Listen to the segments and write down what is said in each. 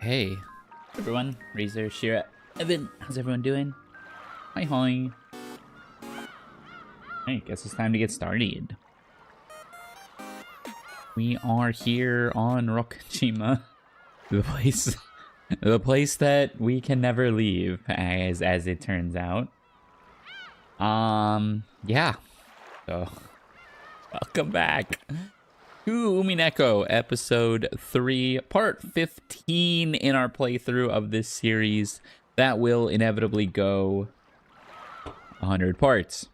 Hey, everyone. Rysair, Shira, Evan. How's everyone doing? Hi, hi. Hey, guess it's time to get started. We are here on Rokkenjima, the place that we can never leave, as it turns out. Yeah. So, welcome back to Umineko, episode 3, part 15 in our playthrough of this series that will inevitably go 100 parts.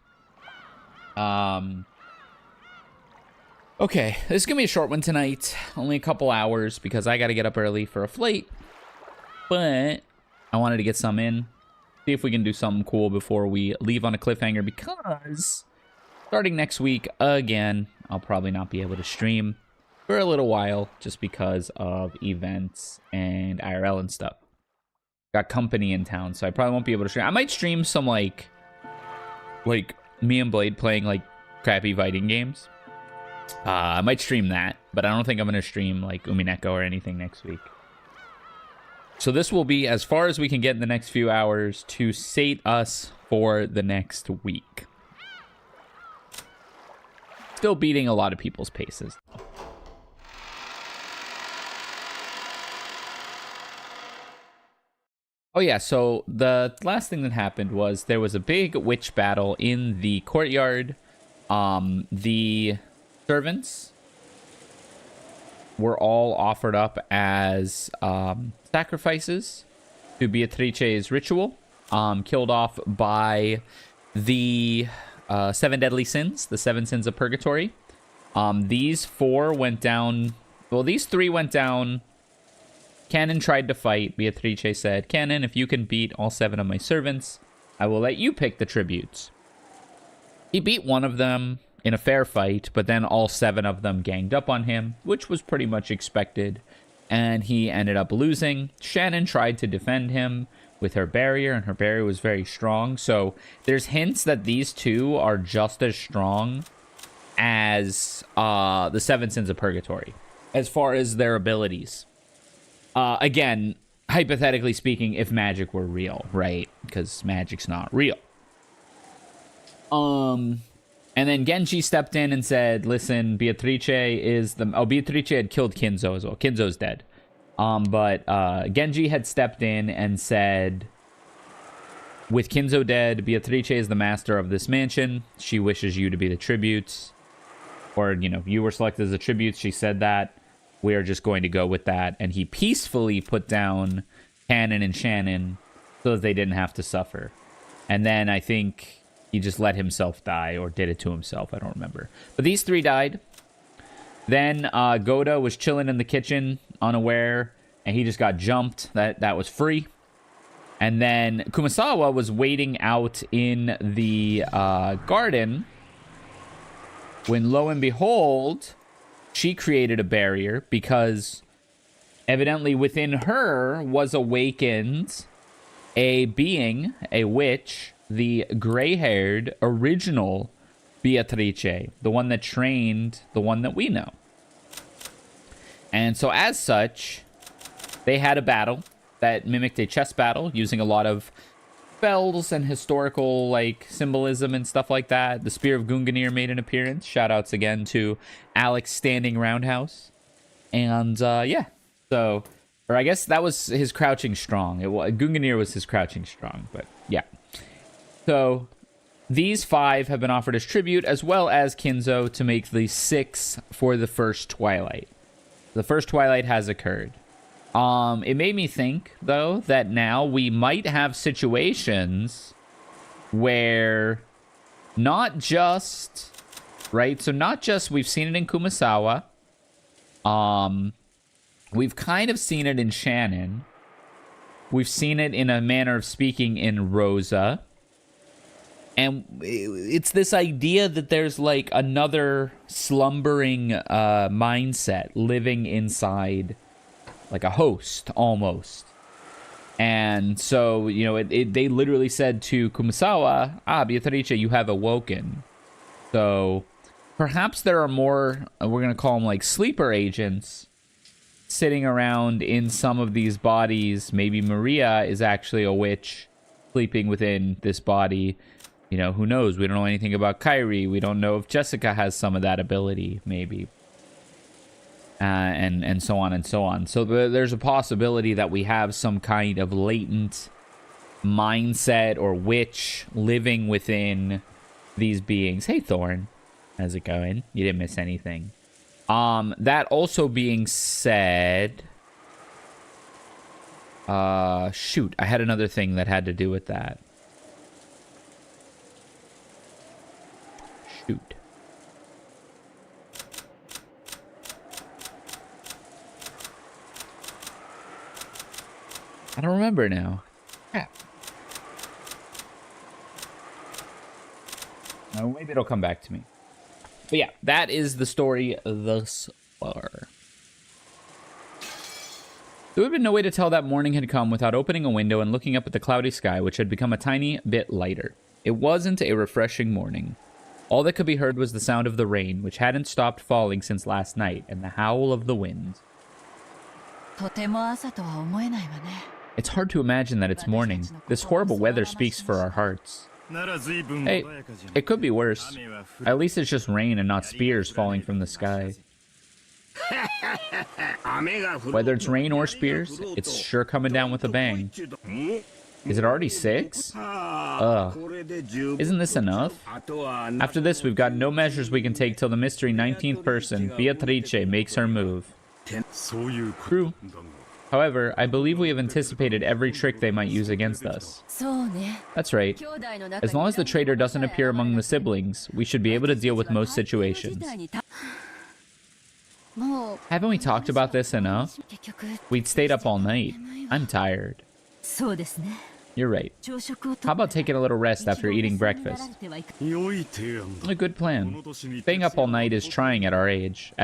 Okay, this is gonna be a short one tonight, only a couple hours because I gotta get up early for a flight, but I wanted to get some in, see if we can do something cool before we leave on a cliffhanger, because starting next week, again, I'll probably not be able to stream for a little while just because of events and IRL and stuff. Got company in town, so I probably won't be able to stream. I might stream some, like me and Blade playing, like, crappy fighting games. I might stream that, but I don't think I'm going to stream, like, Umineko or anything next week. So this will be as far as we can get in the next few hours to sate us for the next week. Still beating a lot of people's paces. Oh yeah, so the last thing that happened was there was a big witch battle in the courtyard. The servants were all offered up as sacrifices to Beatrice's ritual, killed off by the 7 deadly sins, the 7 sins of purgatory. These 4 went down. Well, these 3 went down. Canon tried to fight. Beatrice said, "Canon, if you can beat all 7 of my servants, I will let you pick the tributes." He beat one of them in a fair fight, but then all 7 of them ganged up on him, which was pretty much expected, and he ended up losing. Shannon tried to defend him with her barrier, and her barrier was very strong. So there's hints that these 2 are just as strong as the 7 sins of purgatory as far as their abilities. Again, hypothetically speaking, if magic were real, right? Because magic's not real. And then Genji stepped in and said, "Listen, Beatrice is the..." Oh, Beatrice had killed Kinzo as well. Kinzo's dead. But Genji had stepped in and said, "With Kinzo dead, Beatrice is the master of this mansion. She wishes you to be the tributes." Or, you know, you were selected as the tributes. She said that. We are just going to go with that. And he peacefully put down Canon and Shannon so that they didn't have to suffer. And then I think he just let himself die, or did it to himself. I don't remember. But these 3 died. Then Goda was chilling in the kitchen, unaware, and he just got jumped. That was free. And then Kumasawa was waiting out in the garden when, lo and behold, she created a barrier because evidently within her was awakened a being, a witch, the gray-haired original Beatrice, the one that trained the one that we know. And so as such, they had a battle that mimicked a chess battle using a lot of spells and historical, like, symbolism and stuff like that. The Spear of Gungnir made an appearance. Shoutouts again to Alex Standing Roundhouse. And yeah, so, or I guess that was his crouching strong. Gungnir was his crouching strong, but yeah. So these 5 have been offered as tribute, as well as Kinzo, to make the 6 for the first Twilight. The first Twilight has occurred. It made me think, though, that now we might have situations where not just, right? So not just, we've seen it in Kumasawa. We've kind of seen it in Shannon. We've seen it in a manner of speaking in Rosa. And it's this idea that there's, like, another slumbering mindset living inside, like, a host, almost. And so, you know, they literally said to Kumasawa, Beatrice, you have awoken. So perhaps there are more, we're going to call them, like, sleeper agents sitting around in some of these bodies. Maybe Maria is actually a witch sleeping within this body. You know, who knows? We don't know anything about Kyrie. We don't know if Jessica has some of that ability, maybe. And so on and so on. So there's a possibility that we have some kind of latent mindset or witch living within these beings. Hey, Thorn. How's it going? You didn't miss anything. That also being said... shoot. I had another thing that had to do with that. Shoot. I don't remember now. Crap. No, maybe it'll come back to me. But yeah, that is the story thus far. There would have been no way to tell that morning had come without opening a window and looking up at the cloudy sky, which had become a tiny bit lighter. It wasn't a refreshing morning. All that could be heard was the sound of the rain, which hadn't stopped falling since last night, and the howl of the wind. It's hard to imagine that it's morning. This horrible weather speaks for our hearts. Hey, it could be worse. At least it's just rain and not spears falling from the sky. Whether it's rain or spears, it's sure coming down with a bang. Is it already 6? Isn't this enough? After this, we've got no measures we can take till the mystery 19th person, Beatrice, makes her move. True. However, I believe we have anticipated every trick they might use against us. That's right. As long as the traitor doesn't appear among the siblings, we should be able to deal with most situations. Haven't we talked about this enough? We'd stayed up all night. I'm tired. You're right. How about taking a little rest after eating breakfast? A good plan. Staying up all night is trying at our age.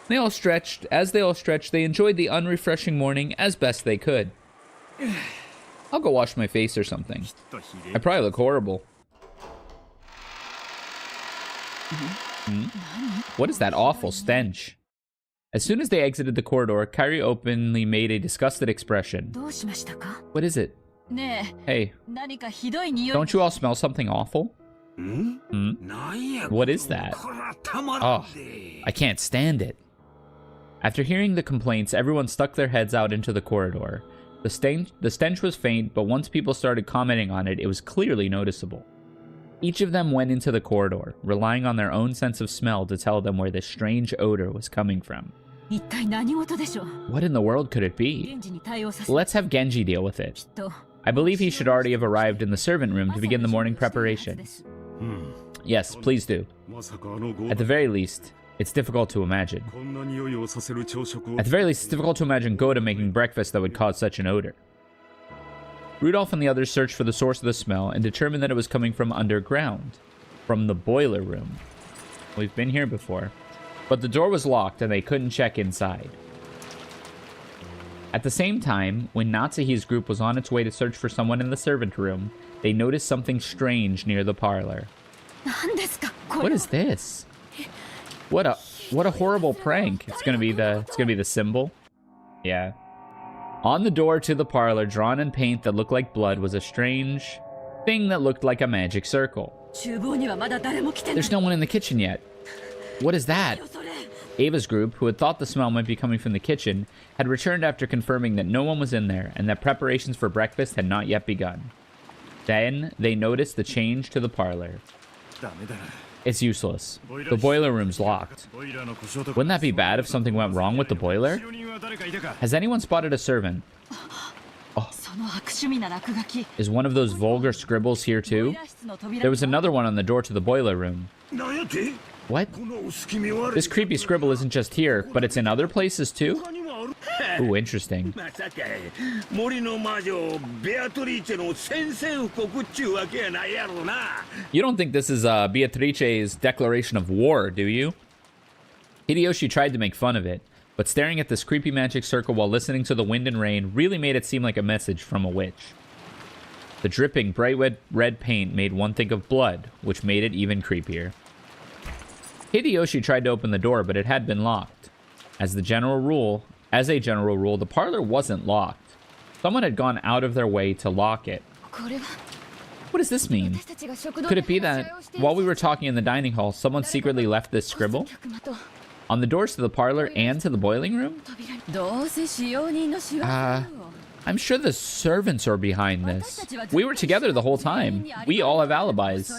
They all stretched. As they all stretched, they enjoyed the unrefreshing morning as best they could. I'll go wash my face or something. I probably look horrible. What is that awful stench? As soon as they exited the corridor, Kyrie openly made a disgusted expression. What is it? Hey, don't you all smell something awful? What is that? Oh, I can't stand it. After hearing the complaints, everyone stuck their heads out into the corridor. The stench was faint, but once people started commenting on it, it was clearly noticeable. Each of them went into the corridor, relying on their own sense of smell to tell them where this strange odor was coming from. What in the world could it be? Let's have Genji deal with it. I believe he should already have arrived in the servant room to begin the morning preparation. Yes, please do. At the very least, it's difficult to imagine. Goda making breakfast that would cause such an odor. Rudolph and the others searched for the source of the smell and determined that it was coming from underground, from the boiler room. We've been here before. But the door was locked and they couldn't check inside. At the same time, when Natsuhi's group was on its way to search for someone in the servant room, they noticed something strange near the parlor. What is this? What a horrible prank. It's gonna be the symbol. Yeah. On the door to the parlor, drawn in paint that looked like blood, was a strange thing that looked like a magic circle. There's no one in the kitchen yet. What is that? Ava's group, who had thought the smell might be coming from the kitchen, had returned after confirming that no one was in there and that preparations for breakfast had not yet begun. Then they noticed the change to the parlor. It's useless. The boiler room's locked. Wouldn't that be bad if something went wrong with the boiler? Has anyone spotted a servant? Oh. Is one of those vulgar scribbles here too? There was another one on the door to the boiler room. What? This creepy scribble isn't just here, but it's in other places too? Ooh, interesting. You don't think this is Beatrice's declaration of war, do you? Hideyoshi tried to make fun of it, but staring at this creepy magic circle while listening to the wind and rain really made it seem like a message from a witch. The dripping bright red paint made one think of blood, which made it even creepier. Hideyoshi tried to open the door, but it had been locked. As a general rule, the parlor wasn't locked. Someone had gone out of their way to lock it. What does this mean? Could it be that while we were talking in the dining hall, someone secretly left this scribble on the doors to the parlor and to the boiling room? I'm sure the servants are behind this. We were together the whole time. We all have alibis.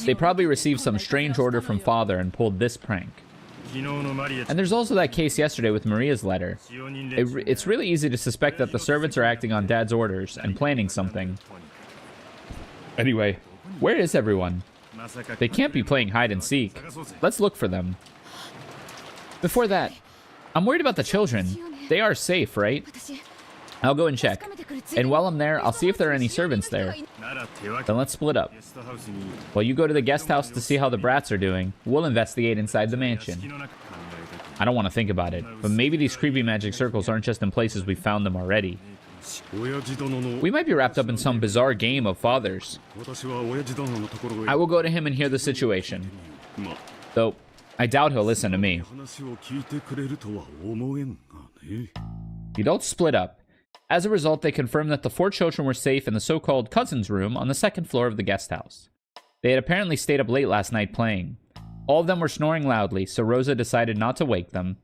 They probably received some strange order from father and pulled this prank. And there's also that case yesterday with Maria's letter. It's really easy to suspect that the servants are acting on Dad's orders and planning something. Anyway, where is everyone? They can't be playing hide and seek. Let's look for them. Before that, I'm worried about the children. They are safe, right? I'll go and check. And while I'm there, I'll see if there are any servants there. Then let's split up. While you go to the guest house to see how the brats are doing, we'll investigate inside the mansion. I don't want to think about it, but maybe these creepy magic circles aren't just in places we found them already. We might be wrapped up in some bizarre game of fathers. I will go to him and hear the situation. Though, I doubt he'll listen to me. You don't split up. As a result, they confirmed that the 4 children were safe in the so-called cousin's room on the 2nd floor of the guest house. They had apparently stayed up late last night playing. All of them were snoring loudly, so Rosa decided not to wake them.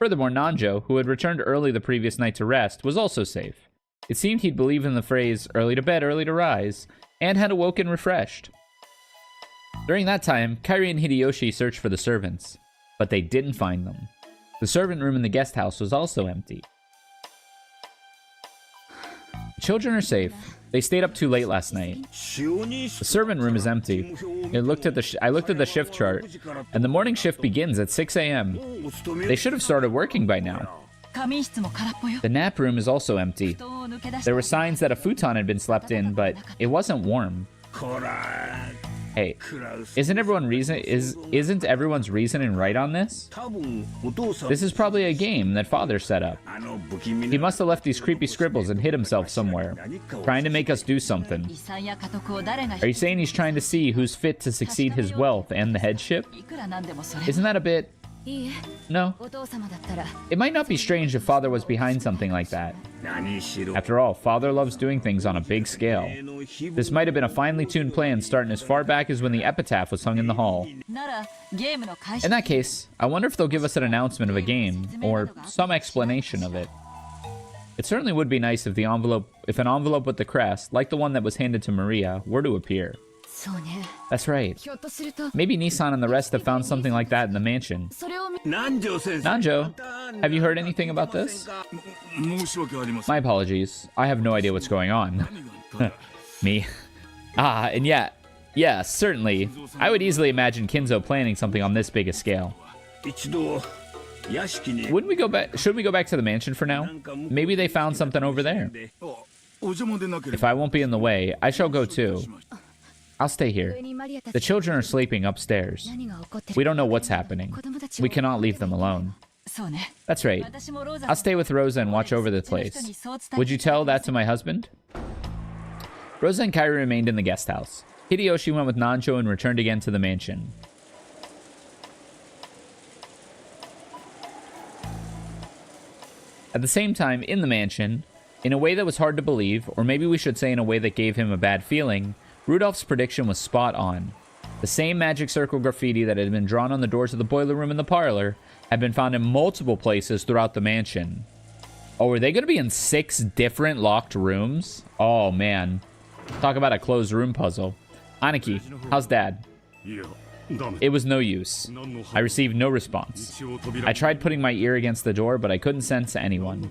Furthermore, Nanjo, who had returned early the previous night to rest, was also safe. It seemed he'd believed in the phrase, early to bed, early to rise, and had awoken refreshed. During that time, Kairi and Hideyoshi searched for the servants, but they didn't find them. The servant room in the guest house was also empty. The children are safe. They stayed up too late last night. The servant room is empty. I looked at the shift chart, and the morning shift begins at 6 a.m. They should have started working by now. The nap room is also empty. There were signs that a futon had been slept in, but it wasn't warm. Hey, isn't everyone's reasoning right on this? This is probably a game that Father set up. He must have left these creepy scribbles and hid himself somewhere, trying to make us do something. Are you saying he's trying to see who's fit to succeed his wealth and the headship? Isn't that a bit... No. It might not be strange if Father was behind something like that. After all, Father loves doing things on a big scale. This might have been a finely tuned plan starting as far back as when the epitaph was hung in the hall. In that case, I wonder if they'll give us an announcement of a game, or some explanation of it. It certainly would be nice if an envelope with the crest, like the one that was handed to Maria, were to appear. That's right. Maybe Nissan and the rest have found something like that in the mansion. Nanjo, have you heard anything about this? My apologies. I have no idea what's going on. Me. And yeah, certainly. I would easily imagine Kinzo planning something on this big a scale. Should we go back to the mansion for now? Maybe they found something over there. If I won't be in the way, I shall go too. I'll stay here. The children are sleeping upstairs. We don't know what's happening. We cannot leave them alone. That's right. I'll stay with Rosa and watch over the place. Would you tell that to my husband? Rosa and Kairi remained in the guest house. Hideyoshi went with Nanjo and returned again to the mansion. At the same time, in the mansion, in a way that was hard to believe, or maybe we should say in a way that gave him a bad feeling, Rudolph's prediction was spot on. The same magic circle graffiti that had been drawn on the doors of the boiler room and the parlor had been found in multiple places throughout the mansion. Oh, are they going to be in 6 different locked rooms? Oh, man. Talk about a closed room puzzle. Aniki, how's Dad? It was no use. I received no response. I tried putting my ear against the door, but I couldn't sense anyone.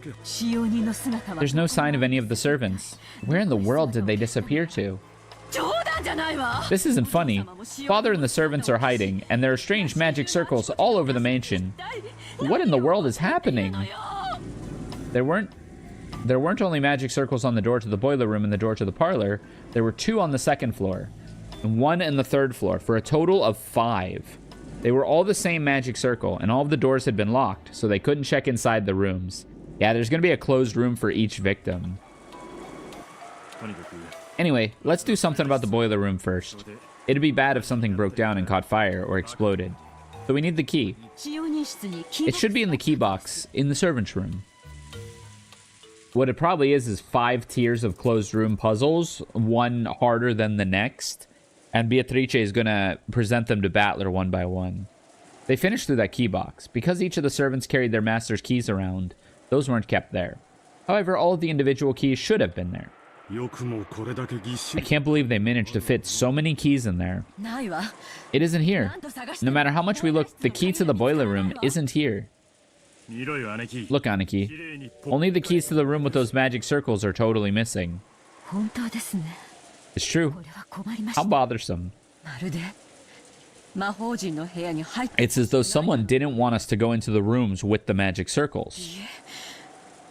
There's no sign of any of the servants. Where in the world did they disappear to? This isn't funny. Father and the servants are hiding, and there are strange magic circles all over the mansion. What in the world is happening? There weren't only magic circles on the door to the boiler room and the door to the parlor. There were 2 on the 2nd floor, and 1 in the 3rd floor, for a total of 5. They were all the same magic circle, and all of the doors had been locked, so they couldn't check inside the rooms. Yeah, there's going to be a closed room for each victim. Anyway, let's do something about the boiler room first. It'd be bad if something broke down and caught fire or exploded. So we need the key. It should be in the key box in the servant's room. What it probably is 5 tiers of closed room puzzles, one harder than the next, and Beatrice is going to present them to Battler one by one. They finished through that key box. Because each of the servants carried their master's keys around, those weren't kept there. However, all of the individual keys should have been there. I can't believe they managed to fit so many keys in there. It isn't here. No matter how much we look, the key to the boiler room isn't here. Look, Aniki. Only the keys to the room with those magic circles are totally missing. It's true. How bothersome. It's as though someone didn't want us to go into the rooms with the magic circles.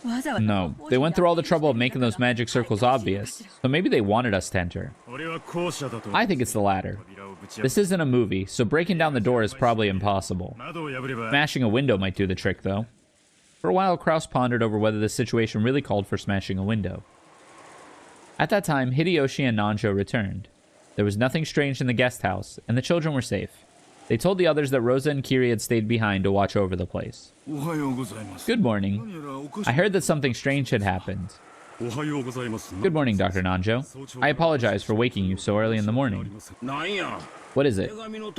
No, they went through all the trouble of making those magic circles obvious, so maybe they wanted us to enter. I think it's the latter. This isn't a movie, so breaking down the door is probably impossible. Smashing a window might do the trick, though. For a while, Kraus pondered over whether this situation really called for smashing a window. At that time, Hideyoshi and Nanjo returned. There was nothing strange in the guest house, and the children were safe. They told the others that Rosa and Kiri had stayed behind to watch over the place. Good morning. I heard that something strange had happened. Good morning, Dr. Nanjo. I apologize for waking you so early in the morning. What is it?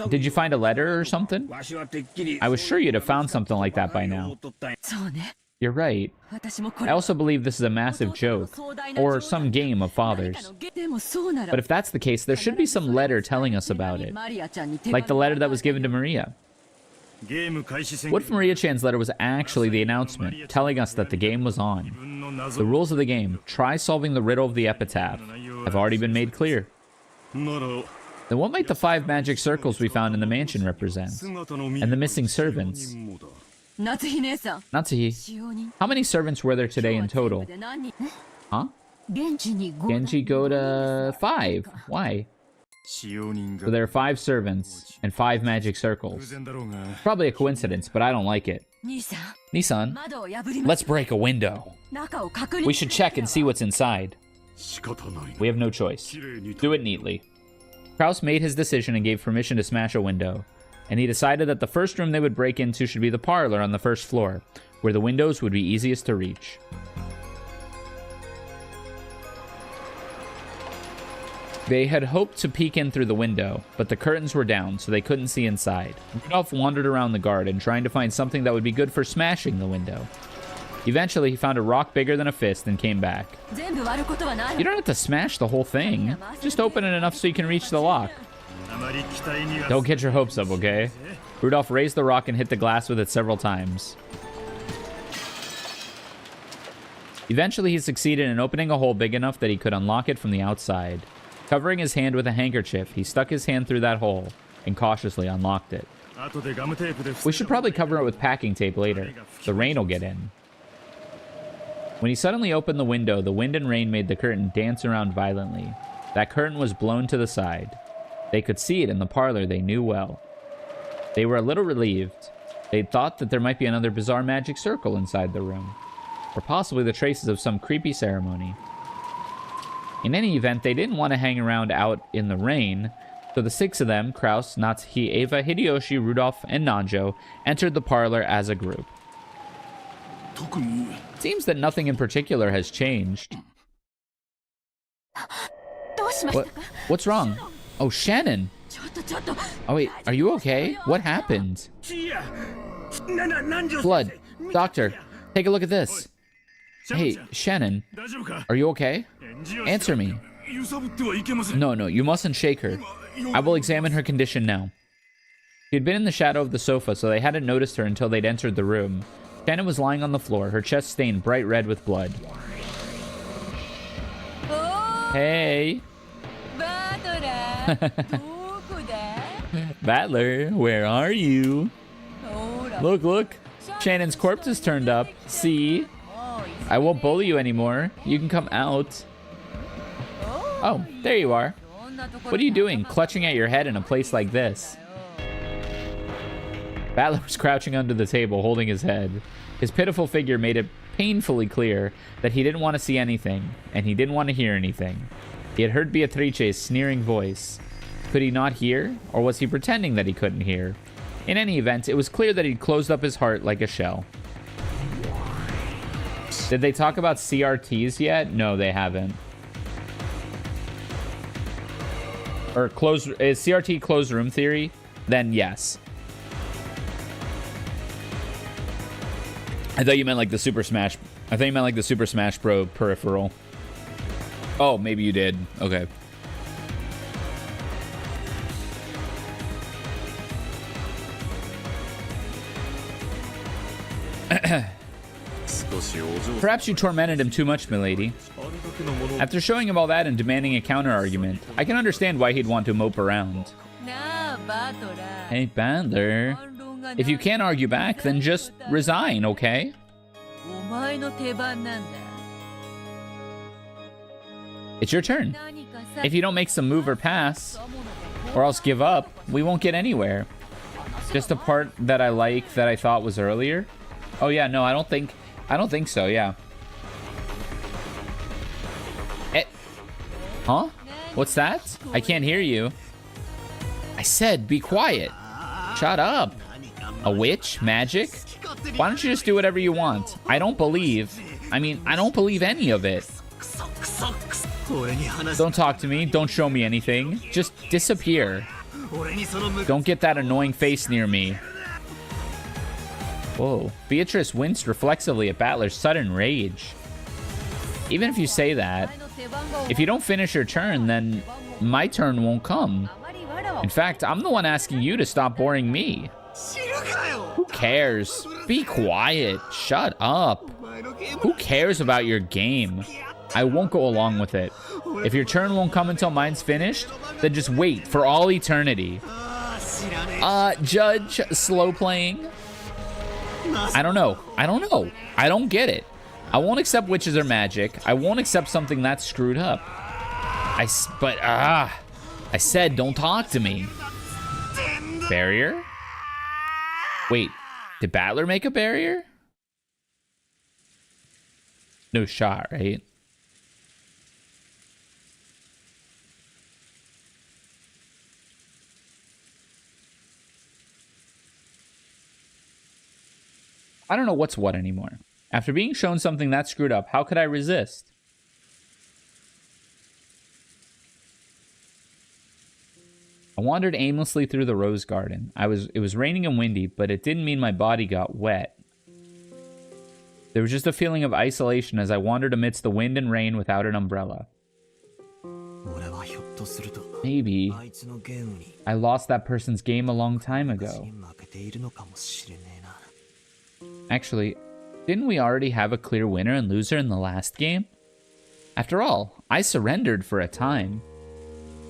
Did you find a letter or something? I was sure you'd have found something like that by now. You're right. I also believe this is a massive joke, or some game of fathers. But if that's the case, there should be some letter telling us about it, like the letter that was given to Maria. What if Maria-chan's letter was actually the announcement, telling us that the game was on? The rules of the game, try solving the riddle of the epitaph, have already been made clear. Then what might the 5 magic circles we found in the mansion represent? And the missing servants? Natsuhi, how many servants were there today in total? Huh? Genji go to 5. Why? So there are 5 servants and 5 magic circles. Probably a coincidence, but I don't like it. Nissan, let's break a window. We should check and see what's inside. We have no choice. Do it neatly. Kraus made his decision and gave permission to smash a window. And he decided that the first room they would break into should be the parlor on the first floor, where the windows would be easiest to reach. They had hoped to peek in through the window, but the curtains were down, so they couldn't see inside. Rudolph wandered around the garden, trying to find something that would be good for smashing the window. Eventually, he found a rock bigger than a fist and came back. You don't have to smash the whole thing. Just open it enough so you can reach the lock. Don't get your hopes up, okay? Rudolph raised the rock and hit the glass with it several times. Eventually, he succeeded in opening a hole big enough that he could unlock it from the outside. Covering his hand with a handkerchief, he stuck his hand through that hole and cautiously unlocked it. We should probably cover it with packing tape later. The rain will get in. When he suddenly opened the window, the wind and rain made the curtain dance around violently. That curtain was blown to the side. They could see it in the parlor they knew well. They were a little relieved. They'd thought that there might be another bizarre magic circle inside the room, or possibly the traces of some creepy ceremony. In any event, they didn't want to hang around out in the rain, so the 6 of them, Kraus, Natsuhi, Eva, Hideyoshi, Rudolph, and Nanjo, entered the parlor as a group. It seems that nothing in particular has changed. What's wrong? Oh, Shannon! Oh wait, are you okay? What happened? Blood. Doctor, take a look at this. Hey, Shannon, are you okay? Answer me. No, you mustn't shake her. I will examine her condition now. She had been in the shadow of the sofa, so they hadn't noticed her until they'd entered the room. Shannon was lying on the floor, her chest stained bright red with blood. Hey! Battler, where are you? Look. Shannon's corpse is turned up. See? I won't bully you anymore. You can come out. Oh, there you are. What are you doing, clutching at your head in a place like this? Battler was crouching under the table, holding his head. His pitiful figure made it painfully clear that he didn't want to see anything, and he didn't want to hear anything. He had heard Beatrice's sneering voice. Could he not hear, or was he pretending that he couldn't hear? In any event, it was clear that he'd closed up his heart like a shell. Did they talk about CRTs yet? No, they haven't. Or is CRT closed room theory? Then yes. I thought you meant like the Super Smash. I thought you meant like the Super Smash Bros. Peripheral. Oh, maybe you did. Okay. Perhaps you tormented him too much, milady. After showing him all that and demanding a counter-argument, I can understand why he'd want to mope around. Hey, Battler. If you can't argue back, then just resign, okay? It's your turn. If you don't make some move or pass, or else give up, we won't get anywhere. Just a part that I like that I thought was earlier. Oh yeah, no, I don't think so, yeah. Huh? What's that? I can't hear you. I said be quiet. Shut up. A witch? Magic? Why don't you just do whatever you want? I don't believe any of it. Don't talk to me. Don't show me anything. Just disappear. Don't get that annoying face near me. Whoa. Beatrice winced reflexively at Battler's sudden rage. Even if you say that, if you don't finish your turn, then my turn won't come. In fact, I'm the one asking you to stop boring me. Who cares? Be quiet. Shut up. Who cares about your game? I won't go along with it. If your turn won't come until mine's finished, then just wait for all eternity. Judge, slow playing. I don't know. I don't get it. I won't accept witches or magic. I won't accept something that's screwed up. I said don't talk to me. Barrier? Wait, did Battler make a barrier? No shot, right? I don't know what's what anymore. After being shown something that screwed up, how could I resist? I wandered aimlessly through the rose garden. It was raining and windy, but it didn't mean my body got wet. There was just a feeling of isolation as I wandered amidst the wind and rain without an umbrella. Maybe I lost that person's game a long time ago. Actually, didn't we already have a clear winner and loser in the last game? After all, I surrendered for a time.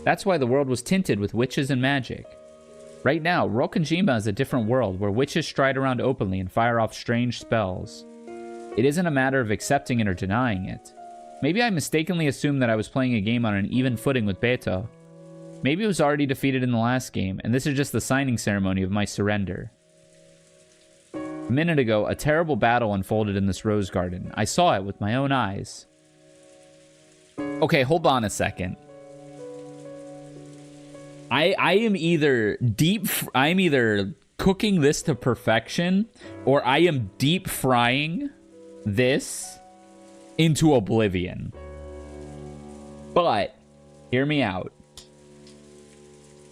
That's why the world was tinted with witches and magic. Right now, Rokkenjima is a different world where witches stride around openly and fire off strange spells. It isn't a matter of accepting it or denying it. Maybe I mistakenly assumed that I was playing a game on an even footing with Beto. Maybe it was already defeated in the last game, and this is just the signing ceremony of my surrender. A minute ago, a terrible battle unfolded in this rose garden. I saw it with my own eyes. Okay, hold on a second. I'm either cooking this to perfection, or I am deep frying this into oblivion. But hear me out.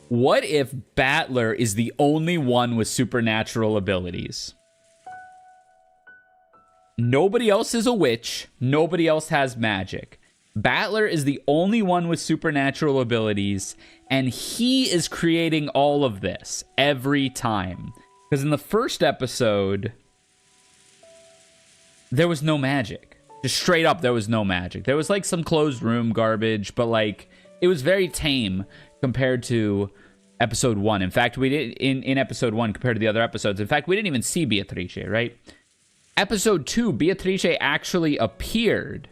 What if Battler is the only one with supernatural abilities? Nobody else is a witch. Nobody else has magic. Battler is the only one with supernatural abilities, and he is creating all of this every time. Because in the first episode, there was no magic. Just straight up, there was no magic. There was like some closed room garbage, but like it was very tame compared to episode 1. In fact, we did in episode 1 compared to the other episodes. In fact, we didn't even see Beatrice, right? Episode 2, Beatrice actually appeared,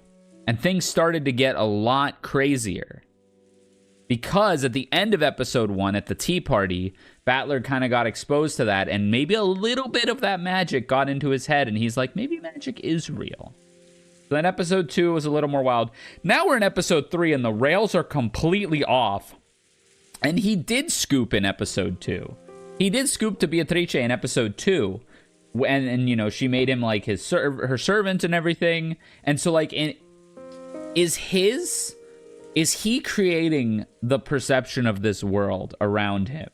and things started to get a lot crazier. Because at the end of episode 1, at the tea party, Battler kind of got exposed to that, and maybe a little bit of that magic got into his head, and he's like, maybe magic is real. So then episode 2 was a little more wild. Now we're in episode 3, and the rails are completely off. And he did scoop in episode 2. He did scoop to Beatrice in episode 2. And you know, she made him like her servant and everything. And so like, is he creating the perception of this world around him?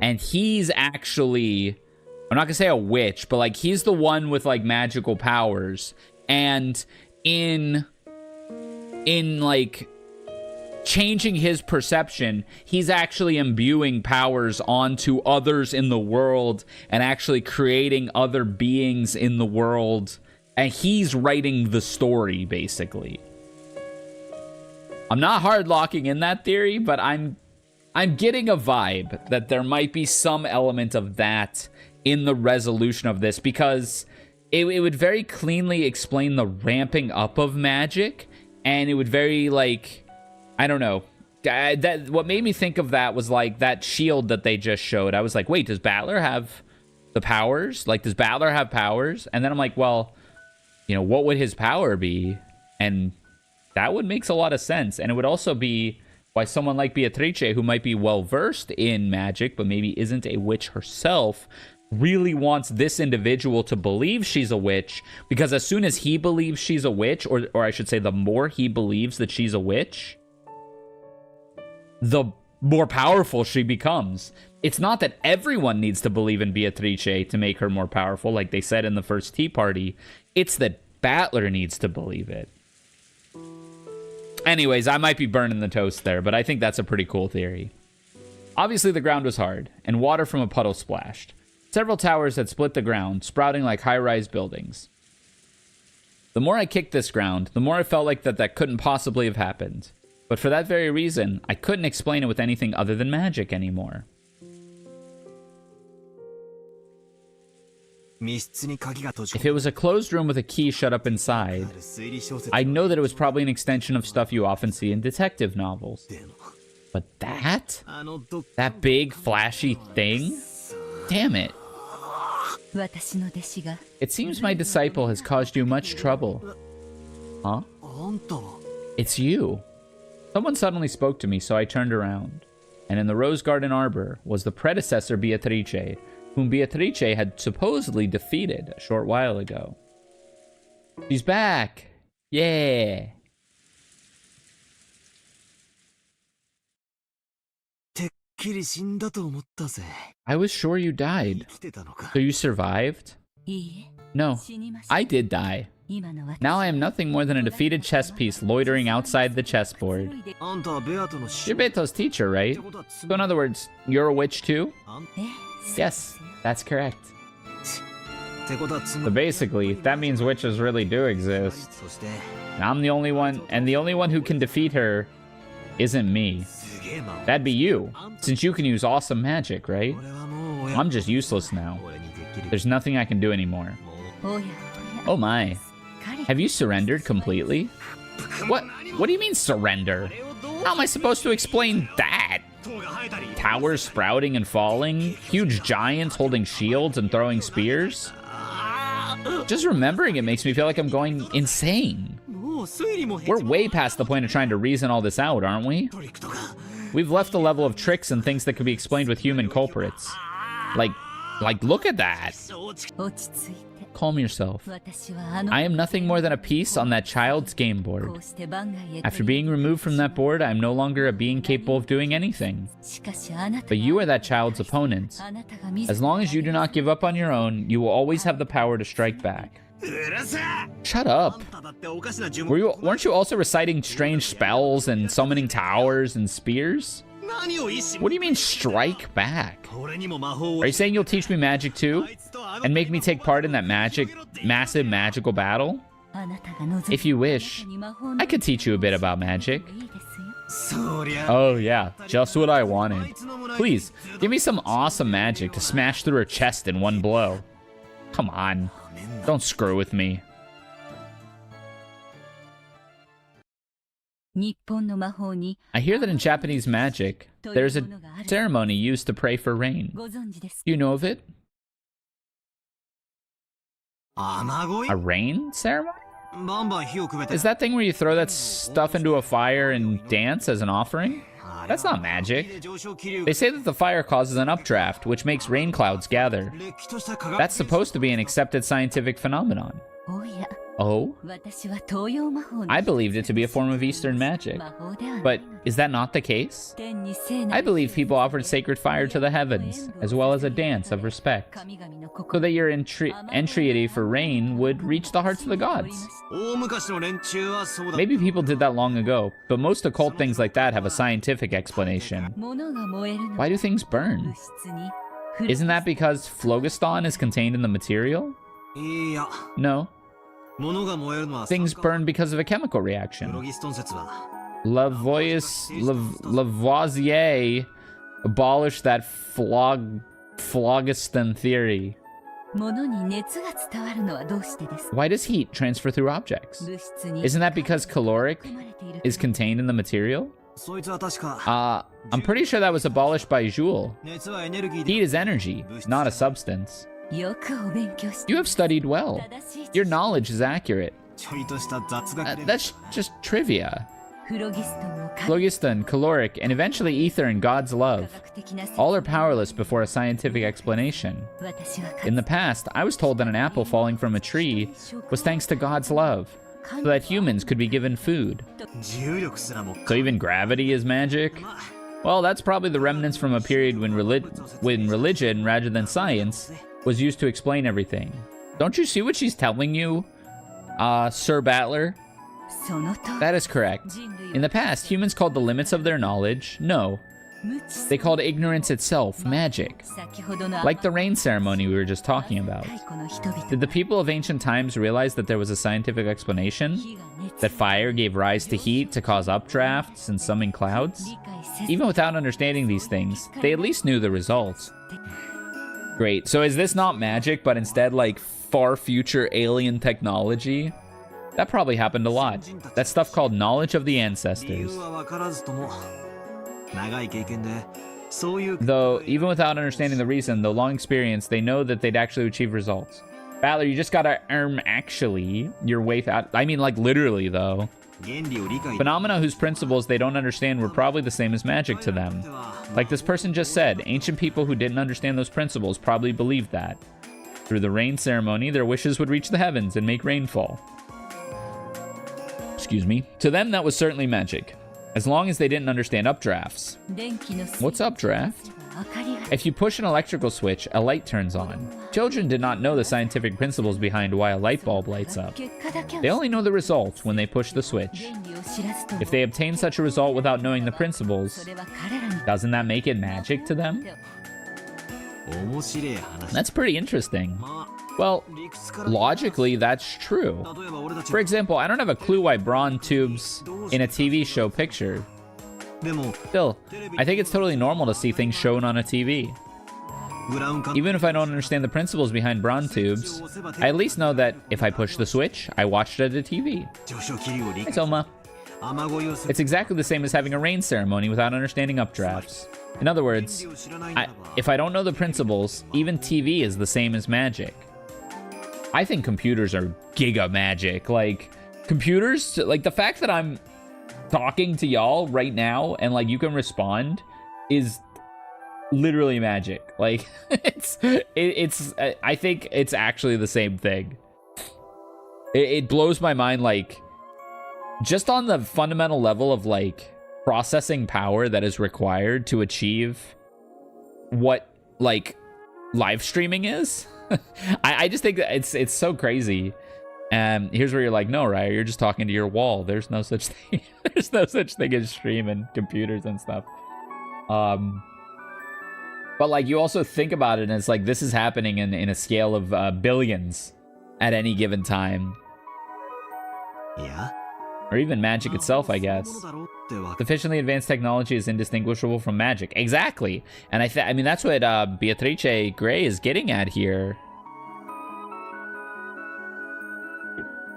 And he's actually, I'm not gonna say a witch, but like he's the one with like magical powers. And in like changing his perception, he's actually imbuing powers onto others in the world and actually creating other beings in the world. And he's writing the story, basically. I'm not hard locking in that theory, but I'm getting a vibe that there might be some element of that in the resolution of this, because it would very cleanly explain the ramping up of magic, and it would very, like, I don't know. That what made me think of that was like that shield that they just showed. I was like, wait, does Battler have the powers? Like, does Battler have powers? And then I'm like, well, you know, what would his power be? And that would make a lot of sense. And it would also be why someone like Beatrice, who might be well-versed in magic, but maybe isn't a witch herself, really wants this individual to believe she's a witch, because as soon as he believes she's a witch, or I should say the more he believes that she's a witch, the more powerful she becomes. It's not that everyone needs to believe in Beatrice to make her more powerful, like they said in the first Tea Party. It's that Battler needs to believe it. Anyways, I might be burning the toast there, but I think that's a pretty cool theory. Obviously, the ground was hard, and water from a puddle splashed. Several towers had split the ground, sprouting like high-rise buildings. The more I kicked this ground, the more I felt like that couldn't possibly have happened. But for that very reason, I couldn't explain it with anything other than magic anymore. If it was a closed room with a key shut up inside, I'd know that it was probably an extension of stuff you often see in detective novels. But that? That big, flashy thing? Damn it. It seems my disciple has caused you much trouble. Huh? It's you. Someone suddenly spoke to me, so I turned around. And in the Rose Garden Arbor was the predecessor Beatrice, whom Beatrice had supposedly defeated a short while ago. She's back! Yeah! I was sure you died. So you survived? No, I did die. Now I am nothing more than a defeated chess piece loitering outside the chessboard. You're Beto's teacher, right? So in other words, you're a witch too? Yes, that's correct. So basically, that means witches really do exist. And I'm the only one, and the only one who can defeat her isn't me. That'd be you, since you can use awesome magic, right? I'm just useless now. There's nothing I can do anymore. Oh my. Have you surrendered completely? What do you mean surrender? How am I supposed to explain that? Towers sprouting and falling? Huge giants holding shields and throwing spears? Just remembering it makes me feel like I'm going insane. We're way past the point of trying to reason all this out, aren't we? We've left the level of tricks and things that can be explained with human culprits. Like, look at that. Calm yourself. I am nothing more than a piece on that child's game board. After being removed from that board, I am no longer a being capable of doing anything. But you are that child's opponent. As long as you do not give up on your own, you will always have the power to strike back. Shut up. Weren't you also reciting strange spells and summoning towers and spears? What do you mean, strike back? Are you saying you'll teach me magic too? And make me take part in that massive magical battle? If you wish, I could teach you a bit about magic. Oh yeah, just what I wanted. Please, give me some awesome magic to smash through her chest in one blow. Come on, don't screw with me. I hear that in Japanese magic, there's a ceremony used to pray for rain. Do you know of it? A rain ceremony? Is that thing where you throw that stuff into a fire and dance as an offering? That's not magic. They say that the fire causes an updraft, which makes rain clouds gather. That's supposed to be an accepted scientific phenomenon. Oh? I believed it to be a form of Eastern magic. But is that not the case? I believe people offered sacred fire to the heavens, as well as a dance of respect, so that your entreaty for rain would reach the hearts of the gods. Maybe people did that long ago, but most occult things like that have a scientific explanation. Why do things burn? Isn't that because phlogiston is contained in the material? No. Things burn because of a chemical reaction. Lavoisier abolished that phlogiston theory. Why does heat transfer through objects? Isn't that because caloric is contained in the material? I'm pretty sure that was abolished by Joule. Heat is energy, not a substance. You have studied well. Your knowledge is accurate. That's just trivia. Phlogiston, caloric, and eventually ether in God's love. All are powerless before a scientific explanation. In the past, I was told that an apple falling from a tree was thanks to God's love, so that humans could be given food. So even gravity is magic? Well, that's probably the remnants from a period when religion, rather than science, was used to explain everything. Don't you see what she's telling you, Sir Battler? That is correct. In the past, humans called the limits of their knowledge no. They called ignorance itself magic. Like the rain ceremony we were just talking about. Did the people of ancient times realize that there was a scientific explanation? That fire gave rise to heat to cause updrafts and summon clouds? Even without understanding these things, they at least knew the results. Great. So is this not magic, but instead like far future alien technology? That probably happened a lot. That stuff called knowledge of the ancestors. Though, even without understanding the reason, though long experience, they know that they'd actually achieve results. Battler, you just gotta actually your way out. I mean, like literally, though. Phenomena whose principles they don't understand were probably the same as magic to them. Like this person just said, ancient people who didn't understand those principles probably believed that. Through the rain ceremony, their wishes would reach the heavens and make rainfall. Excuse me. To them, that was certainly magic. As long as they didn't understand updrafts. What's updraft? If you push an electrical switch, a light turns on. Children did not know the scientific principles behind why a light bulb lights up. They only know the result when they push the switch. If they obtain such a result without knowing the principles, doesn't that make it magic to them? That's pretty interesting. Well, logically, that's true. For example, I don't have a clue why brawn tubes in a TV show picture. Still, I think it's totally normal to see things shown on a TV. Even if I don't understand the principles behind brawn tubes, I at least know that if I push the switch, I watched it at a TV. Hi, Soma. It's exactly the same as having a rain ceremony without understanding updrafts. In other words, if I don't know the principles, even TV is the same as magic. I think computers are giga magic. Like, computers, like the fact that I'm talking to y'all right now and like you can respond is literally magic. Like it's I think it's actually the same thing. It blows my mind, like just on the fundamental level of like processing power that is required to achieve what like live streaming is. I just think that it's so crazy. And here's where you're like, no, Rysair, you're just talking to your wall. There's no such thing. There's no such thing as streaming computers and stuff. But like you also think about it, and it's like this is happening in a scale of billions at any given time. Yeah. Or even magic itself, I guess. Sufficiently advanced technology is indistinguishable from magic. Exactly. And I mean, that's what Beatrice Gray is getting at here.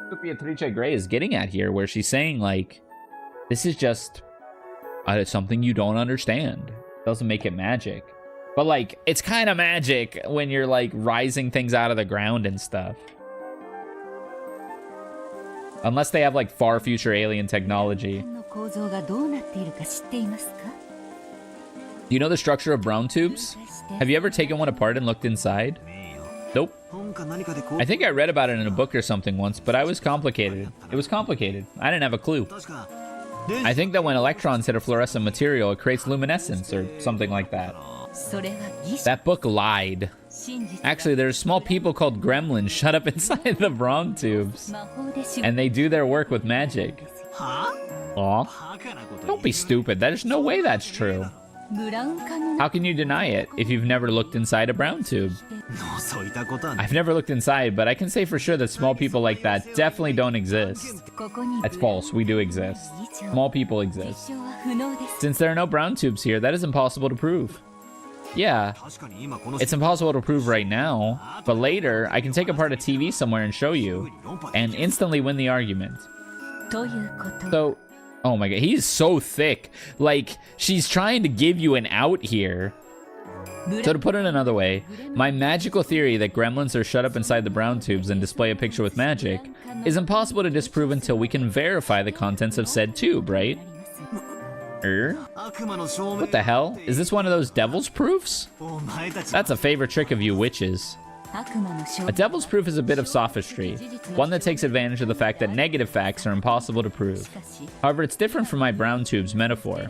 What Beatrice Gray is getting at here, where she's saying, like, this is just something you don't understand. It doesn't make it magic. But, like, it's kind of magic when you're, like, rising things out of the ground and stuff. Unless they have, like, far future alien technology. You know the structure of brown tubes? Have you ever taken one apart and looked inside? Nope. I think I read about it in a book or something once, but I was complicated. It was complicated. I didn't have a clue. I think that when electrons hit a fluorescent material, it creates luminescence or something like that. That book lied. Actually, there's small people called gremlins shut up inside the brown tubes. And they do their work with magic. Aw. Don't be stupid. There's no way that's true. How can you deny it if you've never looked inside a brown tube? I've never looked inside, but I can say for sure that small people like that definitely don't exist. That's false. We do exist. Small people exist. Since there are no brown tubes here, that is impossible to prove. Yeah, it's impossible to prove right now, but later I can take apart a TV somewhere and show you, and instantly win the argument. So, oh my god, he's so thick. Like, she's trying to give you an out here. So to put it another way, my magical theory that gremlins are shut up inside the brown tubes and display a picture with magic is impossible to disprove until we can verify the contents of said tube, right? What the hell? Is this one of those devil's proofs? That's a favorite trick of you witches. A devil's proof is a bit of sophistry, one that takes advantage of the fact that negative facts are impossible to prove. However, it's different from my brown tubes metaphor.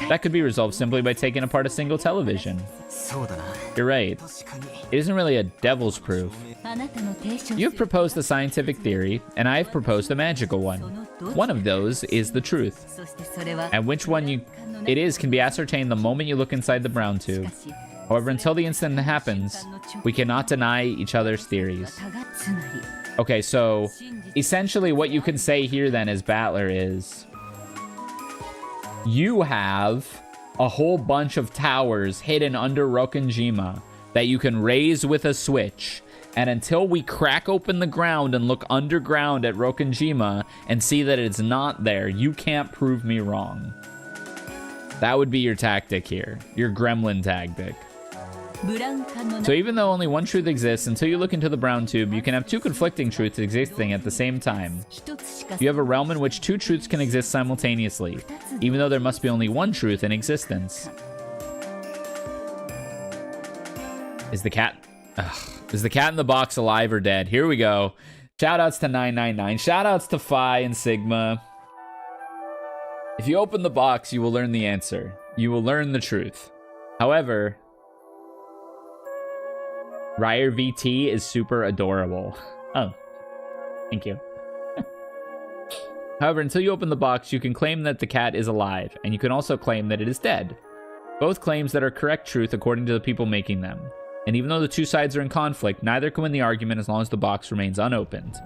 That could be resolved simply by taking apart a single television. You're right. It isn't really a devil's proof. You've proposed a scientific theory, and I've proposed a magical one. One of those is the truth. And which one it is can be ascertained the moment you look inside the brown tube. However, until the instant it happens, we cannot deny each other's theories. Okay, so essentially what you can say here then as Battler is, you have a whole bunch of towers hidden under Rokkenjima that you can raise with a switch. And until we crack open the ground and look underground at Rokkenjima and see that it's not there, you can't prove me wrong. That would be your tactic here, your gremlin tactic. So even though only one truth exists, until you look into the brown tube, you can have two conflicting truths existing at the same time. You have a realm in which two truths can exist simultaneously, even though there must be only one truth in existence. Is the cat in the box alive or dead? Here we go. Shoutouts to 999. Shoutouts to Phi and Sigma. If you open the box, you will learn the answer. You will learn the truth. However, Rysair VT is super adorable. Oh, thank you. However, until you open the box, you can claim that the cat is alive, and you can also claim that it is dead. Both claims that are correct truth according to the people making them. And even though the two sides are in conflict, neither can win the argument as long as the box remains unopened.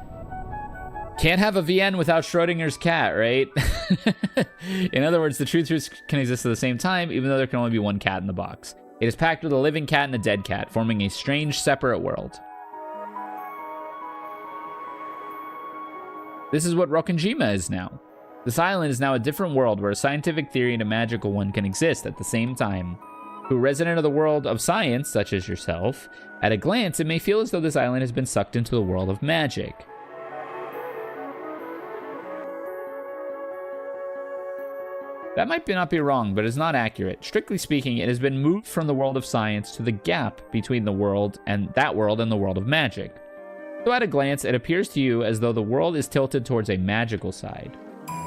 Can't have a VN without Schrodinger's cat, right? In other words, the two truths can exist at the same time, even though there can only be one cat in the box. It is packed with a living cat and a dead cat, forming a strange, separate world. This is what Rokkenjima is now. This island is now a different world where a scientific theory and a magical one can exist at the same time. To a resident of the world of science, such as yourself, at a glance, it may feel as though this island has been sucked into the world of magic. That might not be wrong, but it's not accurate. Strictly speaking, it has been moved from the world of science to the gap between the world and the world of magic. So at a glance, it appears to you as though the world is tilted towards a magical side.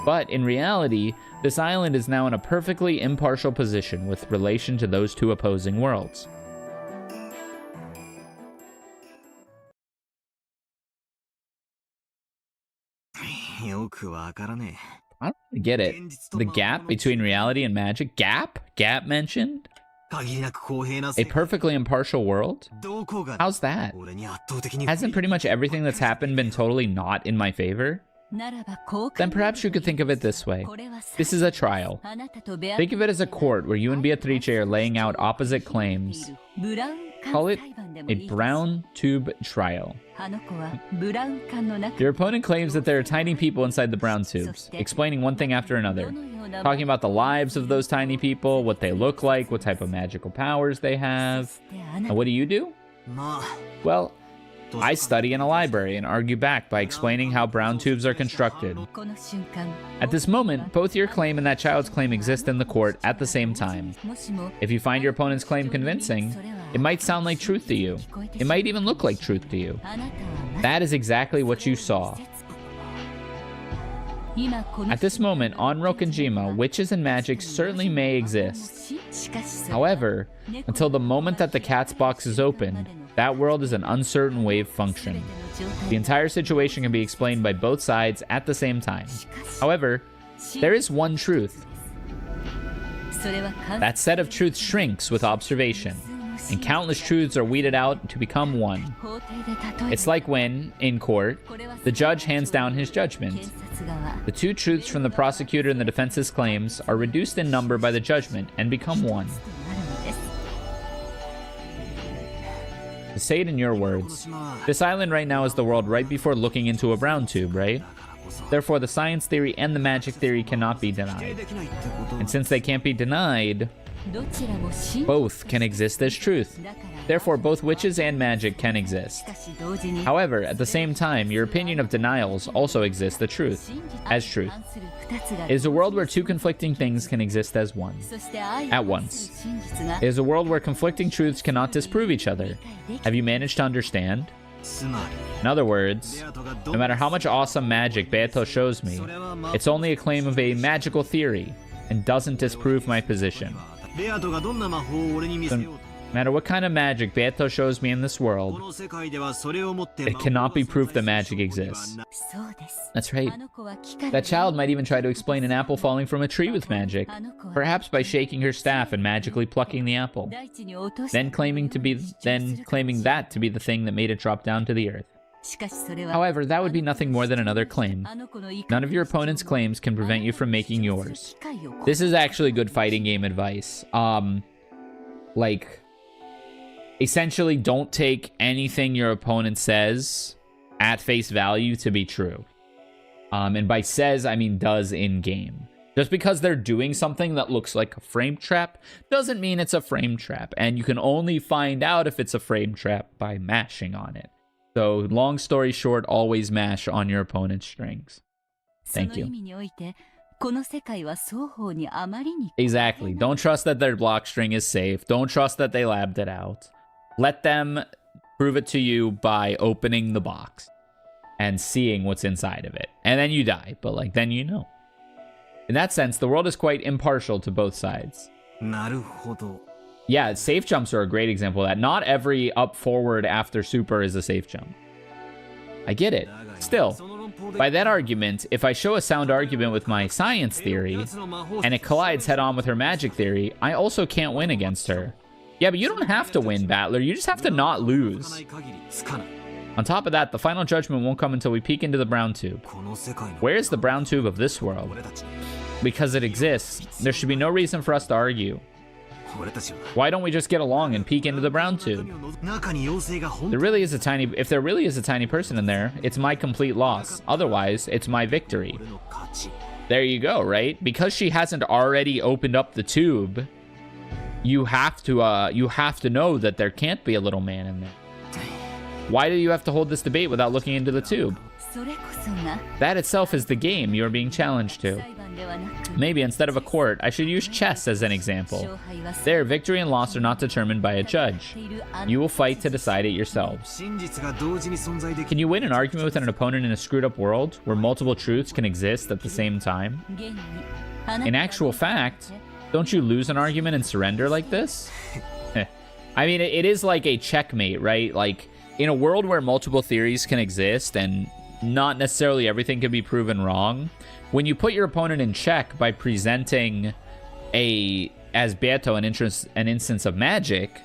But in reality, this island is now in a perfectly impartial position with relation to those two opposing worlds. I don't really get it. The gap between reality and magic? Gap? Gap mentioned? A perfectly impartial world? How's that? Hasn't pretty much everything that's happened been totally not in my favor? Then perhaps you could think of it this way. This is a trial. Think of it as a court where you and Beatrice are laying out opposite claims. Call it a brown tube trial. Your opponent claims that there are tiny people inside the brown tubes, explaining one thing after another, talking about the lives of those tiny people, what they look like, what type of magical powers they have. And what do? Well, I study in a library and argue back by explaining how brown tubes are constructed. At this moment, both your claim and that child's claim exist in the court at the same time. If you find your opponent's claim convincing, it might sound like truth to you. It might even look like truth to you. That is exactly what you saw. At this moment, on Rokkenjima, witches and magic certainly may exist. However, until the moment that the cat's box is opened, that world is an uncertain wave function. The entire situation can be explained by both sides at the same time. However, there is one truth. That set of truths shrinks with observation, and countless truths are weeded out to become one. It's like when, in court, the judge hands down his judgment. The two truths from the prosecutor and the defense's claims are reduced in number by the judgment and become one. To say it in your words, this island right now is the world right before looking into a brown tube, right? Therefore, the science theory and the magic theory cannot be denied. And since they can't be denied, both can exist as truth. Therefore, both witches and magic can exist. However, at the same time, your opinion of denials also exists as truth. It is a world where two conflicting things can exist as one, at once. It is a world where conflicting truths cannot disprove each other. Have you managed to understand? In other words, no matter how much awesome magic Beato shows me, it's only a claim of a magical theory and doesn't disprove my position. No matter what kind of magic Beato shows me in this world, it cannot be proof that magic exists. That's right. That child might even try to explain an apple falling from a tree with magic, perhaps by shaking her staff and magically plucking the apple, then claiming that to be the thing that made it drop down to the earth. However, that would be nothing more than another claim. None of your opponent's claims can prevent you from making yours. This is actually good fighting game advice. Essentially, don't take anything your opponent says at face value to be true. And by says, I mean does in game. Just because they're doing something that looks like a frame trap doesn't mean it's a frame trap. And you can only find out if it's a frame trap by mashing on it. So, long story short, always mash on your opponent's strings. Thank you. Exactly. Don't trust that their block string is safe. Don't trust that they labbed it out. Let them prove it to you by opening the box and seeing what's inside of it. And then you die, but then you know. In that sense, the world is quite impartial to both sides. Yeah, safe jumps are a great example of that. Not every up forward after super is a safe jump. I get it. Still, by that argument, if I show a sound argument with my science theory and it collides head on with her magic theory, I also can't win against her. Yeah, but you don't have to win, Battler. You just have to not lose. On top of that, the final judgment won't come until we peek into the brown tube. Where is the brown tube of this world? Because it exists, there should be no reason for us to argue. Why don't we just get along and peek into the brown tube? If there really is a tiny person in there, it's my complete loss. Otherwise, it's my victory. There you go, right? Because she hasn't already opened up the tube, you have to know that there can't be a little man in there. Why do you have to hold this debate without looking into the tube? That itself is the game you are being challenged to. Maybe instead of a court, I should use chess as an example. There, victory and loss are not determined by a judge. You will fight to decide it yourselves. Can you win an argument with an opponent in a screwed up world where multiple truths can exist at the same time? In actual fact, don't you lose an argument and surrender like this? I mean, it is like a checkmate, right? Like, in a world where multiple theories can exist and not necessarily everything can be proven wrong, when you put your opponent in check by presenting as Beato an instance of magic,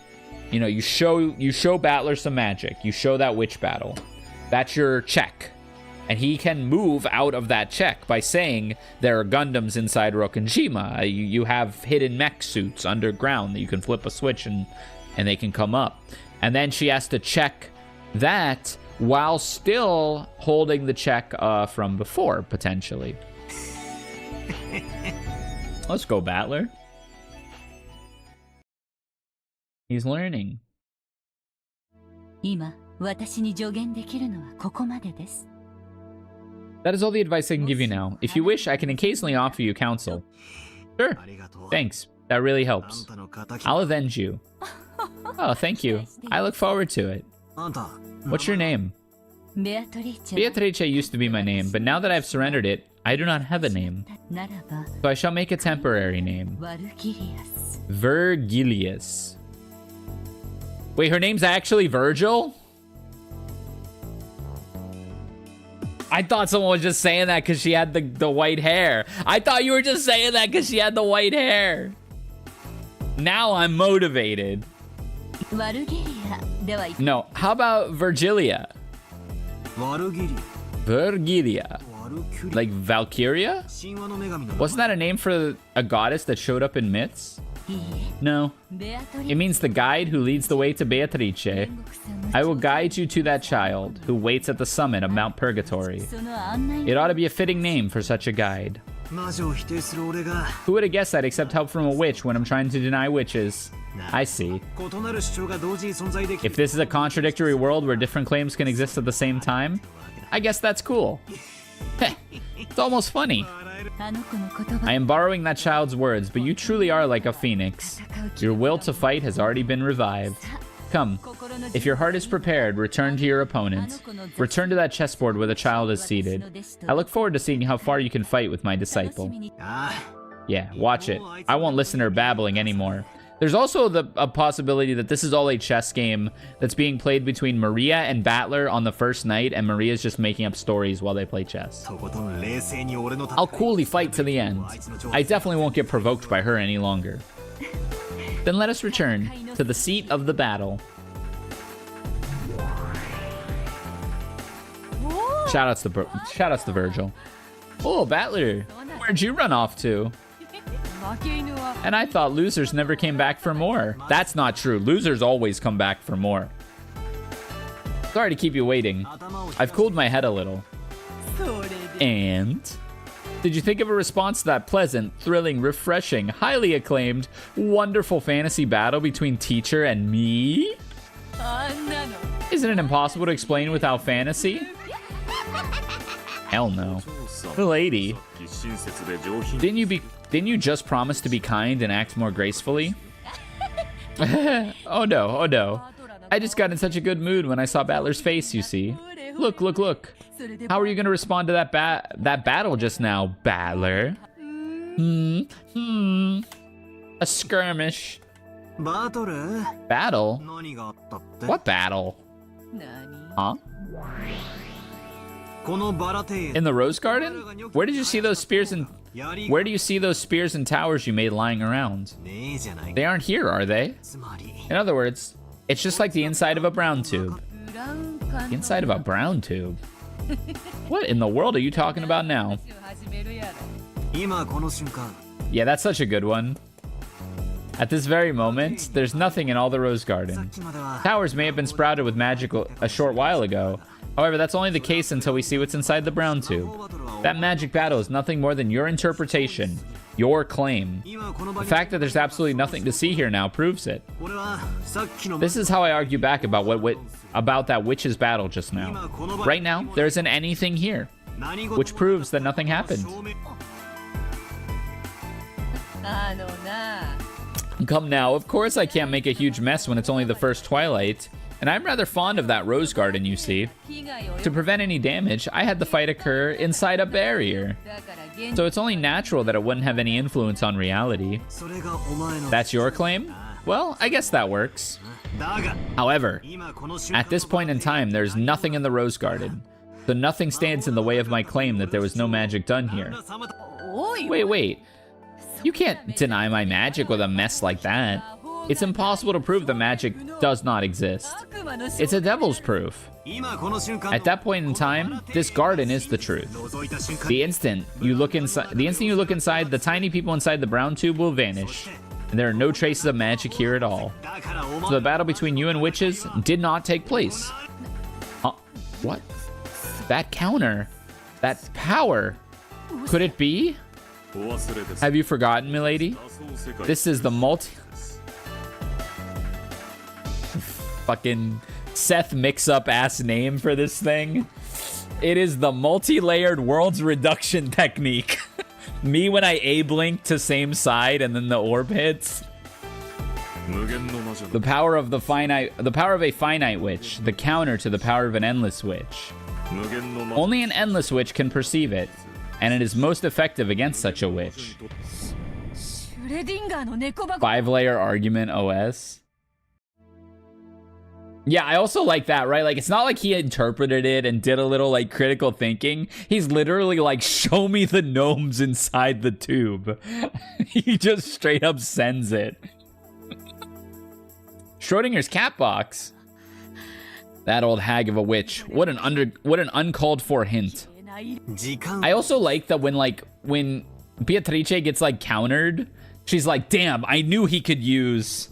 you know, you show Battler some magic. You show that witch battle. That's your check. And he can move out of that check by saying there are Gundams inside Rokkenjima. You have hidden mech suits underground that you can flip a switch and they can come up. And then she has to check that while still holding the check from before, potentially. Let's go, Battler. He's learning. 私に助言できるのはここまでです。 That is all the advice I can give you now. If you wish, I can occasionally offer you counsel. Sure. Thanks. That really helps. I'll avenge you. Oh, thank you. I look forward to it. What's your name? Beatrice used to be my name, but now that I've surrendered it, I do not have a name. So I shall make a temporary name. Virgilius. Wait, her name's actually Virgil? I thought someone was just saying that because she had the white hair. I thought you were just saying that because she had the white hair. Now I'm motivated. No, how about Virgilia? Virgilia. Like Valkyria? Wasn't that a name for a goddess that showed up in myths? No. It means the guide who leads the way to Beatrice. I will guide you to that child who waits at the summit of Mount Purgatory. It ought to be a fitting name for such a guide. Who would have guessed I'd accept help from a witch when I'm trying to deny witches? I see. If this is a contradictory world where different claims can exist at the same time, I guess that's cool. It's almost funny. I am borrowing that child's words, but you truly are like a phoenix. Your will to fight has already been revived. Come, if your heart is prepared, return to your opponent. Return to that chessboard where the child is seated. I look forward to seeing how far you can fight with my disciple. Yeah, watch it. I won't listen to her babbling anymore. There's also a possibility that this is all a chess game that's being played between Maria and Battler on the first night, and Maria's just making up stories while they play chess. I'll coolly fight to the end. I definitely won't get provoked by her any longer. Then let us return to the seat of the battle. Shoutouts to Virgil. Oh, Battler, where'd you run off to? And I thought losers never came back for more. That's not true. Losers always come back for more. Sorry to keep you waiting. I've cooled my head a little. And? Did you think of a response to that pleasant, thrilling, refreshing, highly acclaimed, wonderful fantasy battle between teacher and me? Isn't it impossible to explain without fantasy? Hell no. Lady, didn't you just promise to be kind and act more gracefully? Oh no. I just got in such a good mood when I saw Battler's face, you see. Look. How are you going to respond to that battle just now, Battler? A skirmish. Battle? What battle? Huh? In the Rose Garden? Where did you see those spears and towers you made lying around? They aren't here, are they? In other words, it's just like the inside of a brown tube. The inside of a brown tube? What in the world are you talking about now? Yeah, that's such a good one. At this very moment, there's nothing in all the Rose Garden. Towers may have been sprouted with magic a short while ago. However, that's only the case until we see what's inside the brown tube. That magic battle is nothing more than your interpretation, your claim. The fact that there's absolutely nothing to see here now proves it. This is how I argue back about about that witch's battle just now. Right now, there isn't anything here, which proves that nothing happened. Come now, of course I can't make a huge mess when it's only the first twilight. And I'm rather fond of that Rose Garden, you see. To prevent any damage, I had the fight occur inside a barrier. So it's only natural that it wouldn't have any influence on reality. That's your claim? Well, I guess that works. However, at this point in time, there's nothing in the Rose Garden. So nothing stands in the way of my claim that there was no magic done here. Wait. You can't deny my magic with a mess like that. It's impossible to prove that magic does not exist. It's a devil's proof. At that point in time, this garden is the truth. The instant you look inside, the tiny people inside the brown tube will vanish, and there are no traces of magic here at all. So the battle between you and witches did not take place. What? That counter, that power, could it be? Have you forgotten, milady? This is the fucking Seth mix-up ass name for this thing. It is the multi-layered worlds reduction technique. Me when I A-blink to same side and then the orb hits. The power of a finite witch, the counter to the power of an endless witch. Only an endless witch can perceive it, and it is most effective against such a witch. 5-layer argument OS. Yeah, I also like that, right? Like, it's not like he interpreted it and did a little, like, critical thinking. He's literally like, show me the gnomes inside the tube. He just straight up sends it. Schrodinger's cat box. That old hag of a witch. What an uncalled for hint. I also like that when Beatrice gets, like, countered, she's like, damn, I knew he could use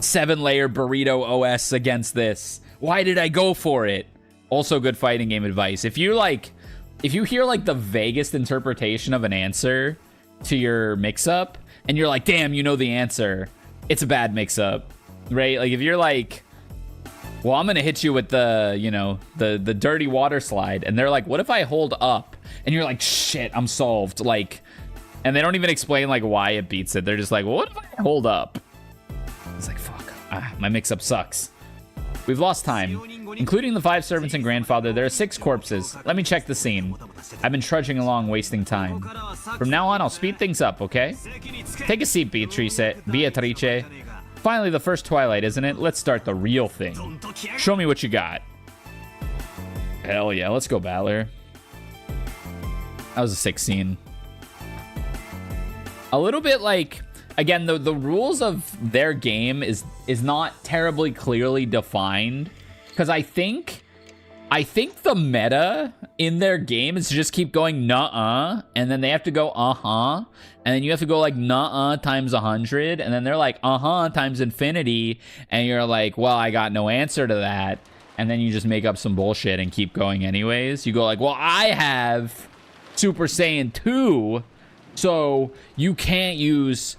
7-layer burrito OS against this. Why did I go for it? Also good fighting game advice. If you hear like the vaguest interpretation of an answer to your mix-up, and you're like, damn, you know the answer, it's a bad mix-up, right? Like if you're like, well, I'm gonna hit you with the, you know, the dirty water slide, and they're like, what if I hold up? And you're like, shit, I'm solved. Like, and they don't even explain like why it beats it. They're just like, well, what if I hold up? It's like, fuck, my mix-up sucks. We've lost time. Including the 5 servants and grandfather, there are 6 corpses. Let me check the scene. I've been trudging along, wasting time. From now on, I'll speed things up, okay? Take a seat, Beatrice. Finally, the first twilight, isn't it? Let's start the real thing. Show me what you got. Hell yeah, let's go, Balor. That was a sick scene. A little bit like... Again, the rules of their game is not terribly clearly defined, because I think the meta in their game is to just keep going nuh-uh, and then they have to go uh-huh, and then you have to go like nuh-uh times 100, and then they're like uh-huh times infinity, and you're like, well, I got no answer to that, and then you just make up some bullshit and keep going anyways. You go like, well, I have Super Saiyan 2, so you can't use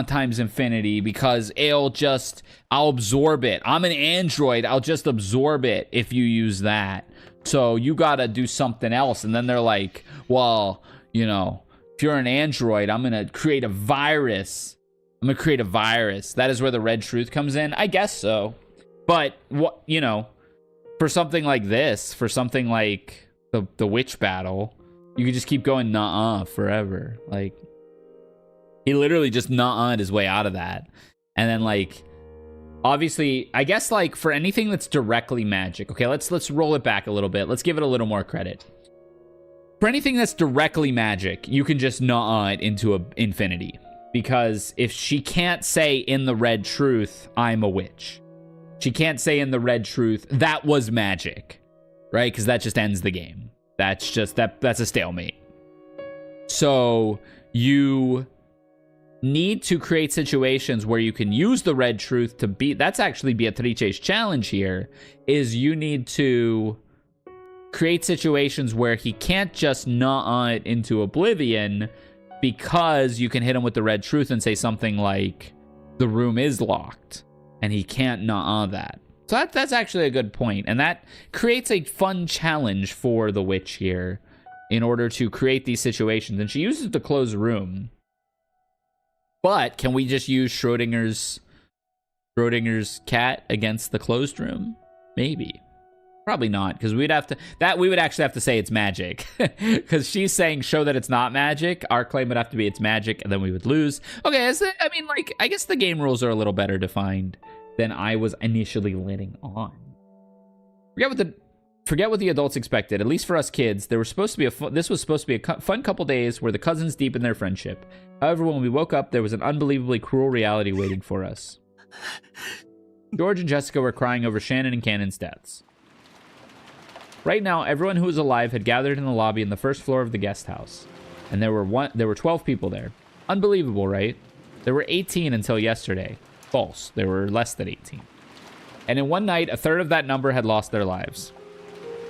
times infinity because I'll absorb it. I'm an android. I'll just absorb it if you use that. So you gotta do something else. And then they're like, well, you know, if you're an android, I'm gonna create a virus. That is where the red truth comes in. I guess so. But what, you know, for something like this, for something like the witch battle, you could just keep going nuh-uh forever. Like, he literally just nuh-uh'd his way out of that. And then, like, obviously, I guess, like, for anything that's directly magic, okay, let's roll it back a little bit. Let's give it a little more credit. For anything that's directly magic, you can just nuh-uh it into a infinity. Because if she can't say in the red truth, I'm a witch. She can't say in the red truth, that was magic. Right? Because that just ends the game. That's just, that's a stalemate. So, you need to create situations where you can use the red truth to beat. That's actually Beatrice's challenge here, is you need to create situations where he can't just nuh-uh it into oblivion, because you can hit him with the red truth and say something like, the room is locked, and he can't nuh-uh that. So that's actually a good point, and that creates a fun challenge for the witch here in order to create these situations. And she uses the closed room. But can we just use Schrodinger's cat against the closed room? Maybe. Probably not, because we would actually have to say it's magic. Because she's saying show that it's not magic. Our claim would have to be it's magic, and then we would lose. Okay, I mean, like, I guess the game rules are a little better defined than I was initially letting on. Forget what the adults expected. At least for us kids, this was supposed to be a fun couple days where the cousins deepened their friendship. However, when we woke up, there was an unbelievably cruel reality waiting for us. George and Jessica were crying over Shannon and Cannon's deaths. Right now, everyone who was alive had gathered in the lobby on the first floor of the guest house, and there were 12 people there. Unbelievable, right? There were 18 until yesterday. False. There were less than 18. And in one night, a third of that number had lost their lives.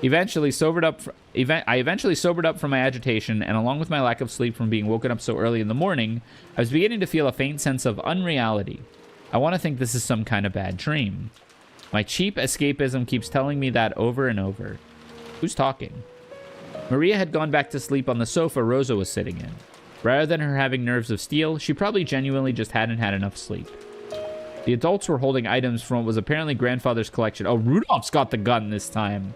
I eventually sobered up from my agitation, and along with my lack of sleep from being woken up so early in the morning, I was beginning to feel a faint sense of unreality. I want to think this is some kind of bad dream. My cheap escapism keeps telling me that over and over. Who's talking? Maria had gone back to sleep on the sofa Rosa was sitting in. Rather than her having nerves of steel, she probably genuinely just hadn't had enough sleep. The adults were holding items from what was apparently grandfather's collection. Oh, Rudolph's got the gun this time.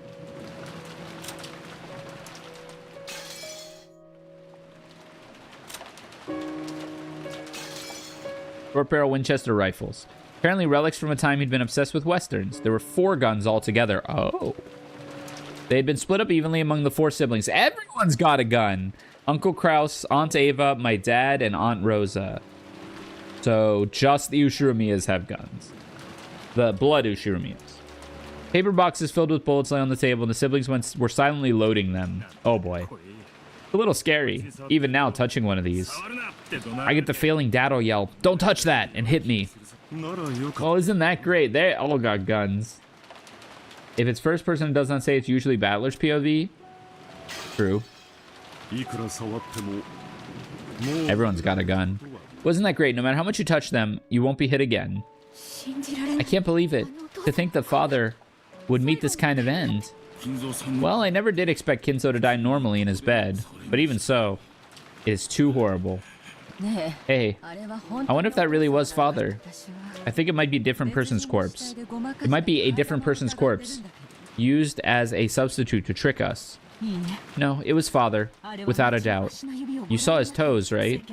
Short barrel Winchester rifles. Apparently relics from a time he'd been obsessed with westerns. There were 4 guns altogether. Oh. They had been split up evenly among the 4 siblings. Everyone's got a gun. Uncle Kraus, Aunt Ava, my dad, and Aunt Rosa. So just the Ushiramiyas have guns. The blood Ushiramiyas. Paper boxes filled with bullets lay on the table, and the siblings were silently loading them. Oh boy. A little scary. Even now, touching one of these. I get the feeling Dad'll yell, "Don't touch that!" and hit me. Well, isn't that great? They all got guns. If it's first person, it does not say it's usually Battler's POV. True. Everyone's got a gun. Wasn't that great? No matter how much you touch them, you won't be hit again. I can't believe it. To think that father would meet this kind of end. Well, I never did expect Kinzo to die normally in his bed. But even so, it is too horrible. Hey, I wonder if that really was father. I think it might be a different person's corpse. It might be a different person's corpse, used as a substitute to trick us. No, it was father, without a doubt. You saw his toes, right?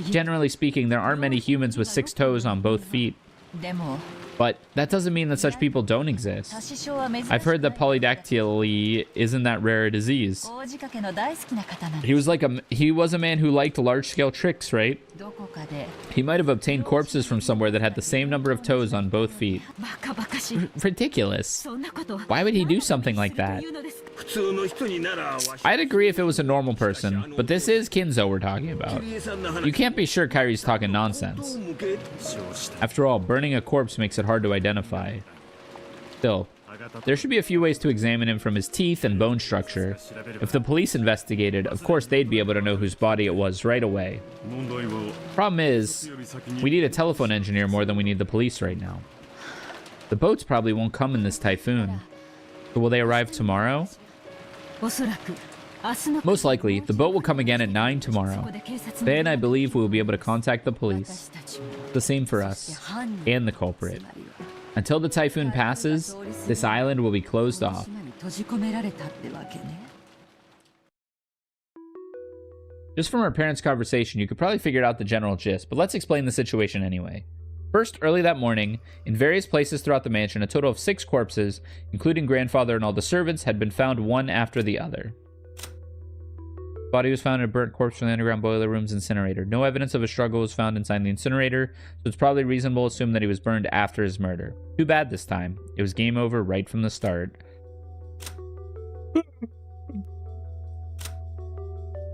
Generally speaking, there aren't many humans with 6 toes on both feet. But that doesn't mean that such people don't exist. I've heard that polydactyly isn't that rare a disease. He was a man who liked large-scale tricks, right? He might have obtained corpses from somewhere that had the same number of toes on both feet. Ridiculous. Why would he do something like that? I'd agree if it was a normal person, but this is Kinzo we're talking about. You can't be sure Kairi's talking nonsense. After all, burning a corpse makes it hard to identify. Still, there should be a few ways to examine him from his teeth and bone structure. If the police investigated, of course they'd be able to know whose body it was right away. Problem is, we need a telephone engineer more than we need the police right now. The boats probably won't come in this typhoon. So will they arrive tomorrow? Most likely, the boat will come again at 9 tomorrow. Then I believe we will be able to contact the police. The same for us, and the culprit. Until the typhoon passes, this island will be closed off. Just from our parents' conversation, you could probably figure out the general gist, but let's explain the situation anyway. First, early that morning, in various places throughout the mansion, a total of 6 corpses, including grandfather and all the servants, had been found one after the other. Body was found in a burnt corpse from the underground boiler room's incinerator. No evidence of a struggle was found inside the incinerator, so it's probably reasonable to assume that he was burned after his murder. Too bad this time. It was game over right from the start.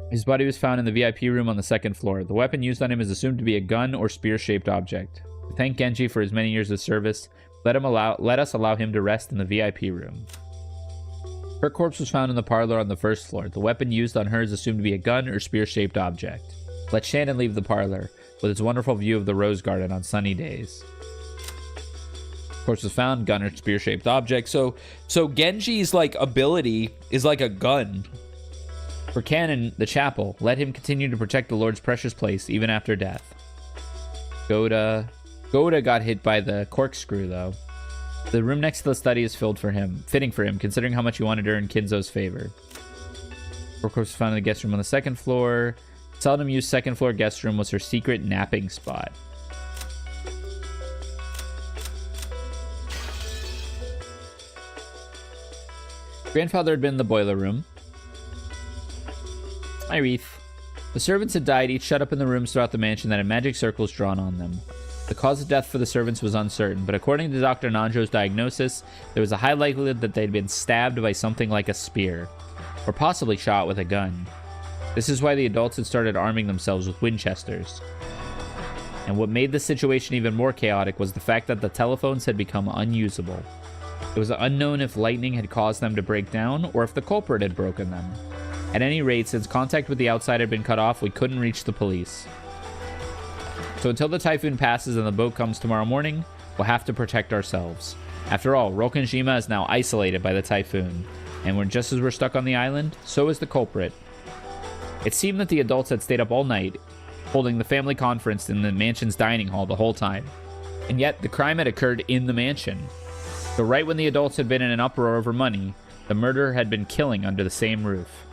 His body was found in the VIP room on the 2nd floor. The weapon used on him is assumed to be a gun or spear-shaped object. We thank Genji for his many years of service. Let us allow him to rest in the VIP room. Her corpse was found in the parlor on the 1st floor. The weapon used on her is assumed to be a gun or spear-shaped object. Let Shannon leave the parlor, with its wonderful view of the rose garden on sunny days. Corpse was found, gun or spear-shaped object. So Genji's, ability is like a gun. For Canon, the chapel, let him continue to protect the Lord's precious place, even after death. Goda got hit by the corkscrew, though. The room next to the study is fitting for him, considering how much he wanted to earn Kinzo's favor. Her corpse was found in the guest room on the 2nd floor. Seldom used 2nd floor guest room was her secret napping spot. Grandfather had been in the boiler room. Hi, Wreath. The servants had died, each shut up in the rooms throughout the mansion that had magic circles drawn on them. The cause of death for the servants was uncertain, but according to Dr. Nanjo's diagnosis, there was a high likelihood that they'd been stabbed by something like a spear, or possibly shot with a gun. This is why the adults had started arming themselves with Winchesters. And what made the situation even more chaotic was the fact that the telephones had become unusable. It was unknown if lightning had caused them to break down, or if the culprit had broken them. At any rate, since contact with the outside had been cut off, we couldn't reach the police. So until the typhoon passes and the boat comes tomorrow morning, we'll have to protect ourselves. After all, Rokkenjima is now isolated by the typhoon, and just as we're stuck on the island, so is the culprit. It seemed that the adults had stayed up all night, holding the family conference in the mansion's dining hall the whole time. And yet, the crime had occurred in the mansion. So right when the adults had been in an uproar over money, the murderer had been killing under the same roof.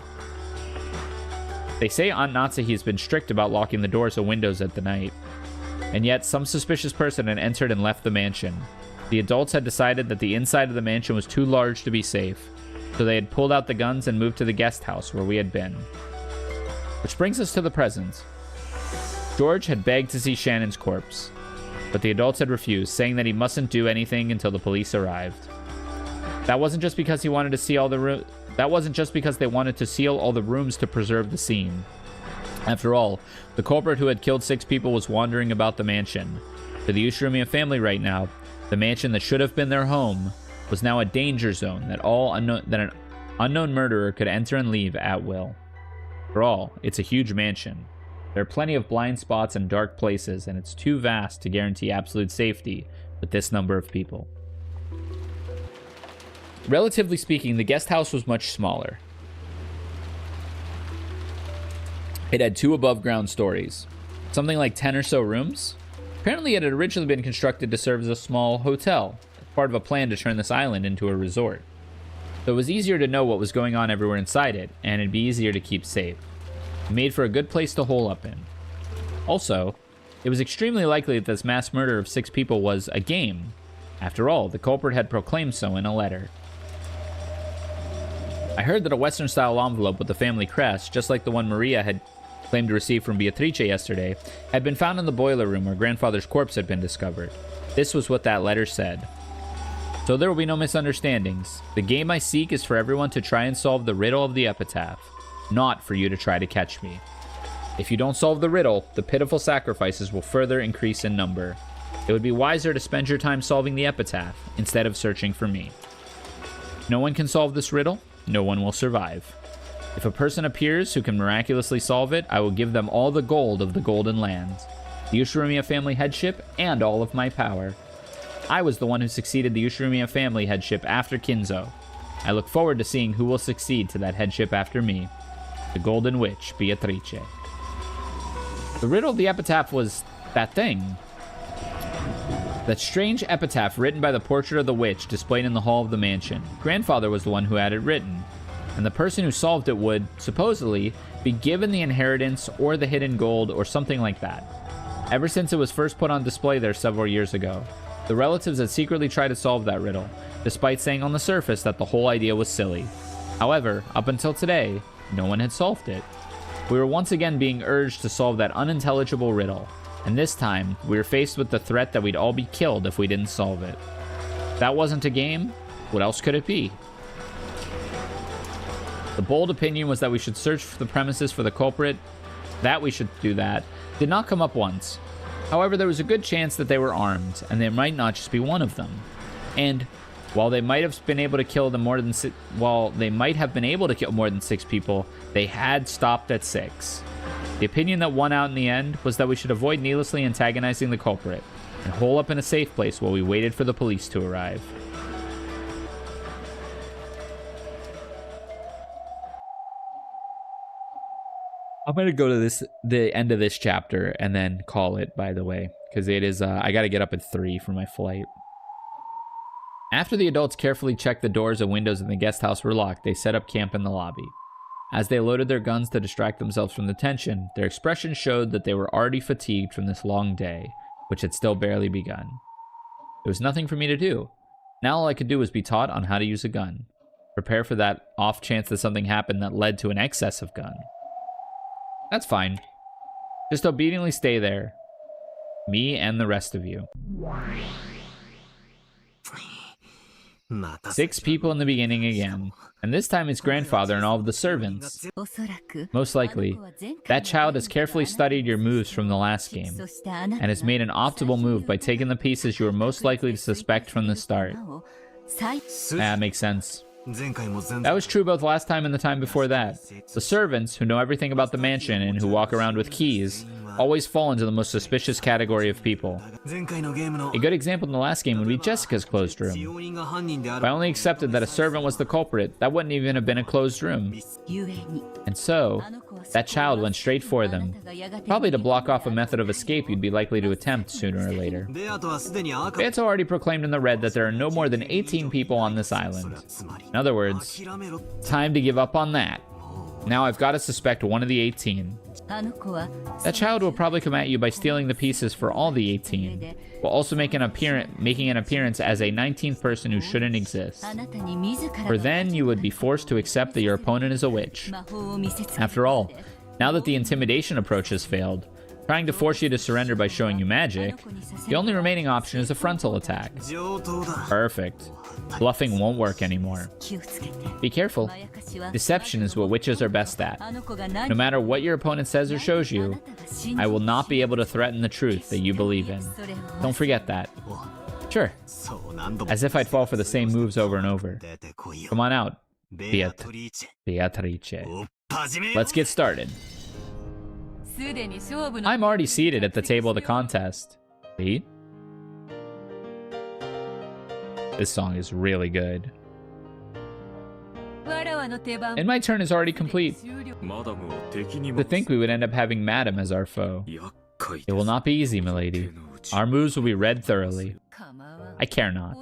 They say Aunt Natsuhi has been strict about locking the doors and windows at the night. And yet, some suspicious person had entered and left the mansion. The adults had decided that the inside of the mansion was too large to be safe, so they had pulled out the guns and moved to the guest house where we had been. Which brings us to the present. George had begged to see Shannon's corpse, but the adults had refused, saying that he mustn't do anything until the police arrived. That wasn't just because he wanted to see all the That wasn't just because they wanted to seal all the rooms to preserve the scene. After all, the culprit who had killed 6 people was wandering about the mansion. For the Ushirimiya family right now, the mansion that should have been their home was now a danger zone that an unknown murderer could enter and leave at will. After all, it's a huge mansion. There are plenty of blind spots and dark places, and it's too vast to guarantee absolute safety with this number of people. Relatively speaking, the guest house was much smaller. It had 2 above-ground stories, something like 10 or so rooms. Apparently, it had originally been constructed to serve as a small hotel, part of a plan to turn this island into a resort. So it was easier to know what was going on everywhere inside it, and it'd be easier to keep safe. It made for a good place to hole up in. Also, it was extremely likely that this mass murder of 6 people was a game. After all, the culprit had proclaimed so in a letter. I heard that a Western-style envelope with the family crest, just like the one Maria had claimed to receive from Beatrice yesterday, had been found in the boiler room where grandfather's corpse had been discovered. This was what that letter said. So there will be no misunderstandings. The game I seek is for everyone to try and solve the riddle of the epitaph, not for you to try to catch me. If you don't solve the riddle, the pitiful sacrifices will further increase in number. It would be wiser to spend your time solving the epitaph instead of searching for me. No one can solve this riddle. No one will survive. If a person appears who can miraculously solve it, I will give them all the gold of the Golden Lands, the Ushirimiya family headship, and all of my power. I was the one who succeeded the Ushirimiya family headship after Kinzo. I look forward to seeing who will succeed to that headship after me. The Golden Witch, Beatrice. The riddle of the epitaph was that thing. That strange epitaph written by the portrait of the witch displayed in the hall of the mansion. Grandfather was the one who had it written, and the person who solved it would, supposedly, be given the inheritance or the hidden gold or something like that. Ever since it was first put on display there several years ago, the relatives had secretly tried to solve that riddle, despite saying on the surface that the whole idea was silly. However, up until today, no one had solved it. We were once again being urged to solve that unintelligible riddle, and this time, we were faced with the threat that we'd all be killed if we didn't solve it. If that wasn't a game, what else could it be? The bold opinion was that we should search for the premises for the culprit, that we should do that, did not come up once. However, there was a good chance that they were armed, and there might not just be one of them. And while they might have been able to kill more than 6 people, they had stopped at 6. The opinion that won out in the end was that we should avoid needlessly antagonizing the culprit and hole up in a safe place while we waited for the police to arrive. I'm going to go to the end of this chapter and then call it, by the way, because it is, I got to get up at 3 for my flight. After the adults carefully checked the doors and windows in the guest house were locked, they set up camp in the lobby. As they loaded their guns to distract themselves from the tension, their expressions showed that they were already fatigued from this long day, which had still barely begun. There was nothing for me to do. Now all I could do was be taught on how to use a gun. Prepare for that off chance that something happened that led to an excess of gun. That's fine. Just obediently stay there. Me and the rest of you. 6 people in the beginning again, and this time it's grandfather and all of the servants. Most likely, that child has carefully studied your moves from the last game, and has made an optimal move by taking the pieces you are most likely to suspect from the start. That makes sense. That was true both last time and the time before that. The servants, who know everything about the mansion and who walk around with keys, always fall into the most suspicious category of people. A good example in the last game would be Jessica's closed room. If I only accepted that a servant was the culprit, that wouldn't even have been a closed room. And so, that child went straight for them, probably to block off a method of escape you'd be likely to attempt sooner or later. Beato already proclaimed in the red that there are no more than 18 people on this island. In other words, time to give up on that. Now I've got to suspect one of the 18. That child will probably come at you by stealing the pieces for all the 18, while also making an appearance as a 19th person who shouldn't exist. For then you would be forced to accept that your opponent is a witch. After all, now that the intimidation approach has failed, trying to force you to surrender by showing you magic, the only remaining option is a frontal attack. Perfect. Bluffing won't work anymore. Be careful. Deception is what witches are best at. No matter what your opponent says or shows you, I will not be able to threaten the truth that you believe in. Don't forget that. Sure. As if I'd fall for the same moves over and over. Come on out, Beatrice. Let's get started. I'm already seated at the table of the contest. Wait. This song is really good. And my turn is already complete. To think we would end up having Madam as our foe. It will not be easy, milady. Our moves will be read thoroughly. I care not.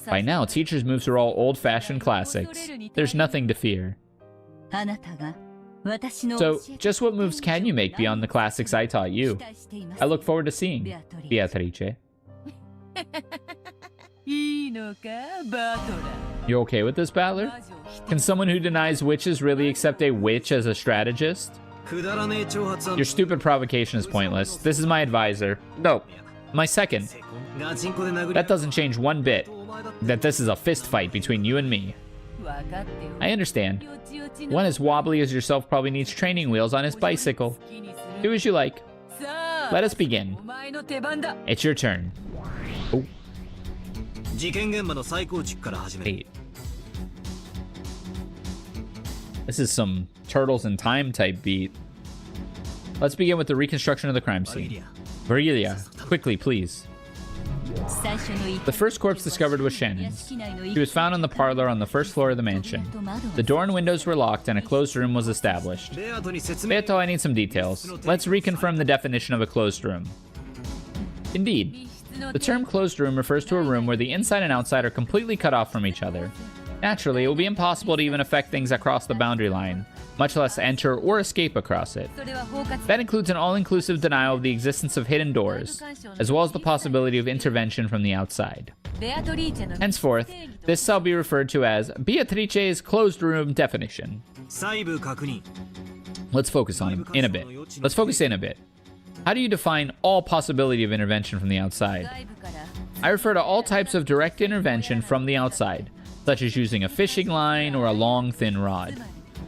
By now, teachers' moves are all old-fashioned classics. There's nothing to fear. So, just what moves can you make beyond the classics I taught you? I look forward to seeing, Beatrice. You okay with this, battler? Can someone who denies witches really accept a witch as a strategist? Your stupid provocation is pointless. This is my advisor. No, my second. That doesn't change one bit. That this is a fist fight between you and me. I understand. One as wobbly as yourself probably needs training wheels on his bicycle. Do as you like. Let us begin. It's your turn. Oh. 事件現場の再構築から始める。 Wait. This is some Turtles in Time type beat. Let's begin with the reconstruction of the crime scene. Virgilia, quickly, please. The first corpse discovered was Shannon's. She was found in the parlor on the first floor of the mansion. The door and windows were locked and a closed room was established. Beato, I need some details. Let's reconfirm the definition of a closed room. Indeed. The term closed room refers to a room where the inside and outside are completely cut off from each other. Naturally, it will be impossible to even affect things across the boundary line, much less enter or escape across it. That includes an all-inclusive denial of the existence of hidden doors, as well as the possibility of intervention from the outside. Henceforth, this shall be referred to as Beatrice's closed room definition. Let's focus in a bit. How do you define all possibility of intervention from the outside? I refer to all types of direct intervention from the outside, such as using a fishing line or a long, thin rod.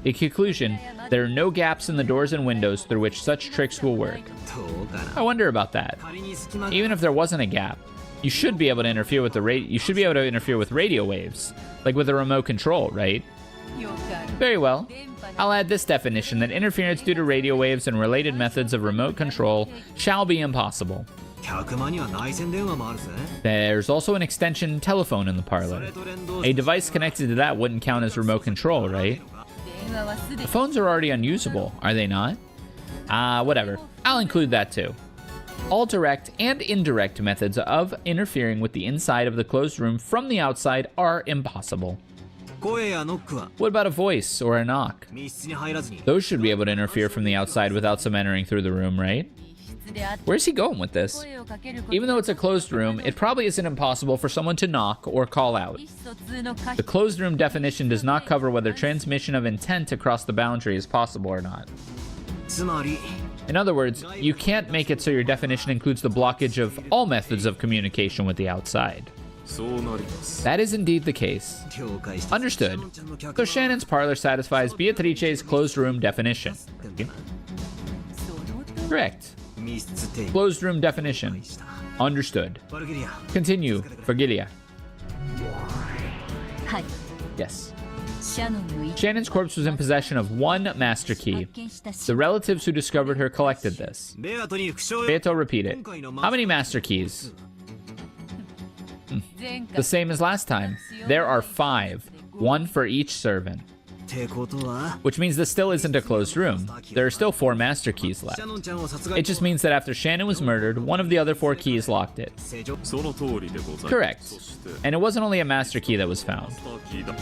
In conclusion, there are no gaps in the doors and windows through which such tricks will work. I wonder about that. Even if there wasn't a gap, you should be able to interfere with radio waves, like with a remote control, right? Very well. I'll add this definition that interference due to radio waves and related methods of remote control shall be impossible. There's also an extension telephone in the parlor. A device connected to that wouldn't count as remote control, right? The phones are already unusable, are they not? Whatever. I'll include that too. All direct and indirect methods of interfering with the inside of the closed room from the outside are impossible. What about a voice or a knock? Those should be able to interfere from the outside without some entering through the room, right? Where's he going with this? Even though it's a closed room, it probably isn't impossible for someone to knock or call out. The closed room definition does not cover whether transmission of intent across the boundary is possible or not. In other words, you can't make it so your definition includes the blockage of all methods of communication with the outside. That is indeed the case. Understood. So Shannon's parlor satisfies Beatrice's closed room definition. Correct. Closed room definition. Understood. Continue, Virgilia. Yes. Shannon's corpse was in possession of one master key. The relatives who discovered her collected this. ベアトに復唱 Beato repeated. How many master keys? The same as last time. There are 5. One for each servant. ってことは Which means this still isn't a closed room. There are still 4 master keys シ left. ャノンちゃんを殺害 It just means that after Shannon was murdered, one of the other 4 keys locked it. 正常 その通りでございます。 Correct. そして And it wasn't only a master key that was found. マスターキーだ。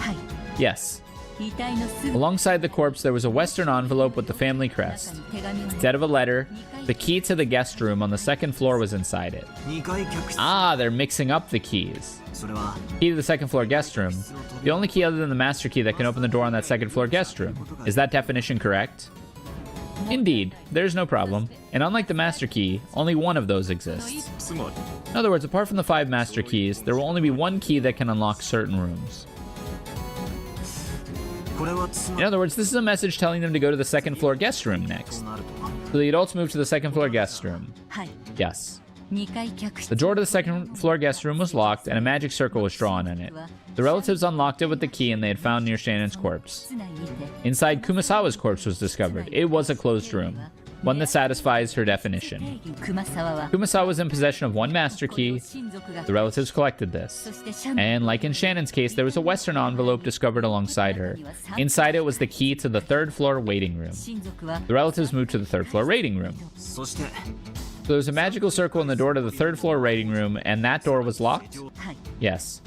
Yes. 遺体のすぐ Alongside the corpse, there was a Western envelope with the family crest. 手紙を Instead of a letter, the key to the guest room on the second floor was inside it. 2階客室 Ah, they're mixing up the keys. それは Key to the second floor guest room. The only key other than the master key that can open the door on that second floor guest room. Is that definition correct? Indeed, there's no problem. And unlike the master key, only one of those exists. つまり In other words, apart from the 5 master keys, there will only be one key that can unlock certain rooms. これはつま In other words, this is a message telling them to go to the second floor guest room next. なると So the adults move to the second floor guest room. はい Yes. 2階客 The 室 door to the second floor guest room was locked, and a magic circle was drawn in it. The relatives unlocked it with the key and they had found near Shannon's corpse. 室内にて Inside, Kumasawa's corpse was discovered. It was a closed room, one that satisfies her definition. 熊沢は Kumasawa was in possession of one master これを key. 親族が The relatives collected そ this. してシャノン And like in Shannon's case, there was a Western envelope discovered alongside her. Inside it was the key to the third floor waiting room. 親族は The relatives moved to the third floor waiting room. そして So there's a magical circle in the door to the third floor waiting room, and that door was locked? はい Yes.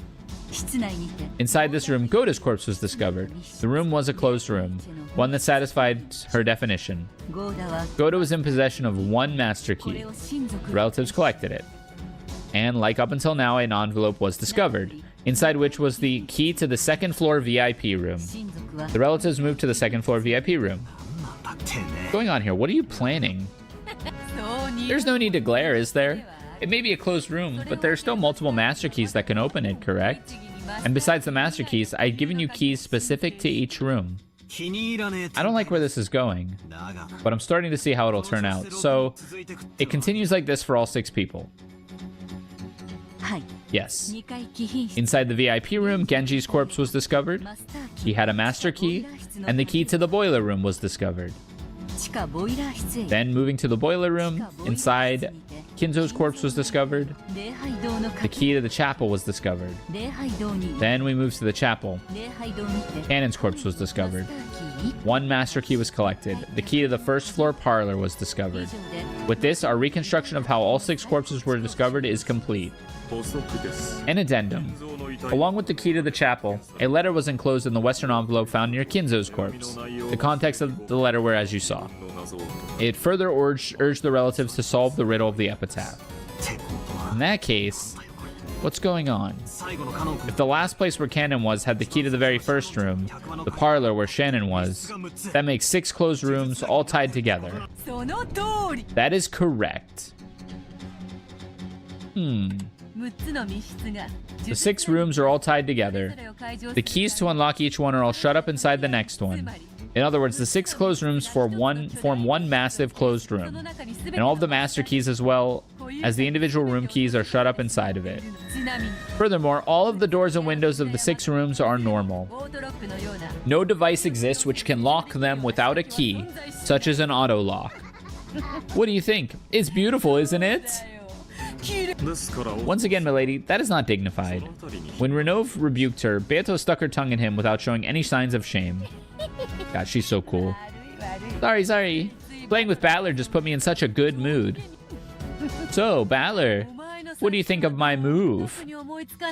室内にて Inside this room, Goda's corpse was discovered. The room was a closed room, one that satisfied her definition. ゴーダは Goda was in possession of one master これ key. を親族 The relatives collected it. And like up until now, an envelope was discovered, inside which was the key to the second floor VIP room. 親族は The relatives moved to the second floor VIP room. だってね What's going on here? What are you planning? そうに There's no need to glare, is there? It may be a closed room, but there are still multiple master keys that can open it, correct? And besides the master keys, I've given you keys specific to each room. 気に入らねえ I don't like where this is going, だが but I'm starting to see how it'll turn out. So, 続いてくって it continues like this for all 6 people. はい Yes. 2階貴賓室 Inside the VIP room, Genji's corpse was discovered. マスターキ He had a master key, and the key to the boiler room was discovered. 地下ボイラー室へ Then, moving to the boiler room, inside, Kinzo's corpse was discovered. 礼拝堂の The 鍵 key to the chapel was discovered. 礼拝堂に Then we moved to the chapel. 礼拝堂にて Cannon's corpse was マ discovered. スターキー One master key was collected. The key to the first floor parlor was 以 discovered. 上で With this, our reconstruction of how all 6 corpses were discovered is complete. 補足です。 An addendum. 像の遺体 Along with the key to the chapel, a letter was enclosed in the western envelope found near Kinzo's corpse. The context of the letter were as you saw. の謎を It further urged the relatives to solve the riddle of the epitaph. ってことは In that case, what's going on? 最後のカノン君 If the last place where Cannon was had the key to the very first room, the parlor where Shannon was, that makes 6 closed rooms all tied together. その通り That is correct. 6つの密室が The 6 rooms are all tied together. The keys to unlock each one are all shut up inside the next one. In other words, the 6 closed rooms form one massive closed その room. 中に全て And all of the master keys as well as the individual room keys are shut up inside of it. ちなみに Furthermore, all of the doors and windows of the 6 rooms are normal. オートロックのような No device exists which can lock them without a key, such as an auto lock. What do you think? It's beautiful, isn't it? ですから Once again, milady, that is not dignified. When Renove rebuked her, Beato stuck her tongue in him without showing any signs of shame. God, she's so cool. Sorry. Playing with Battler just put me in such a good mood. So, Battler, what do you think of my move?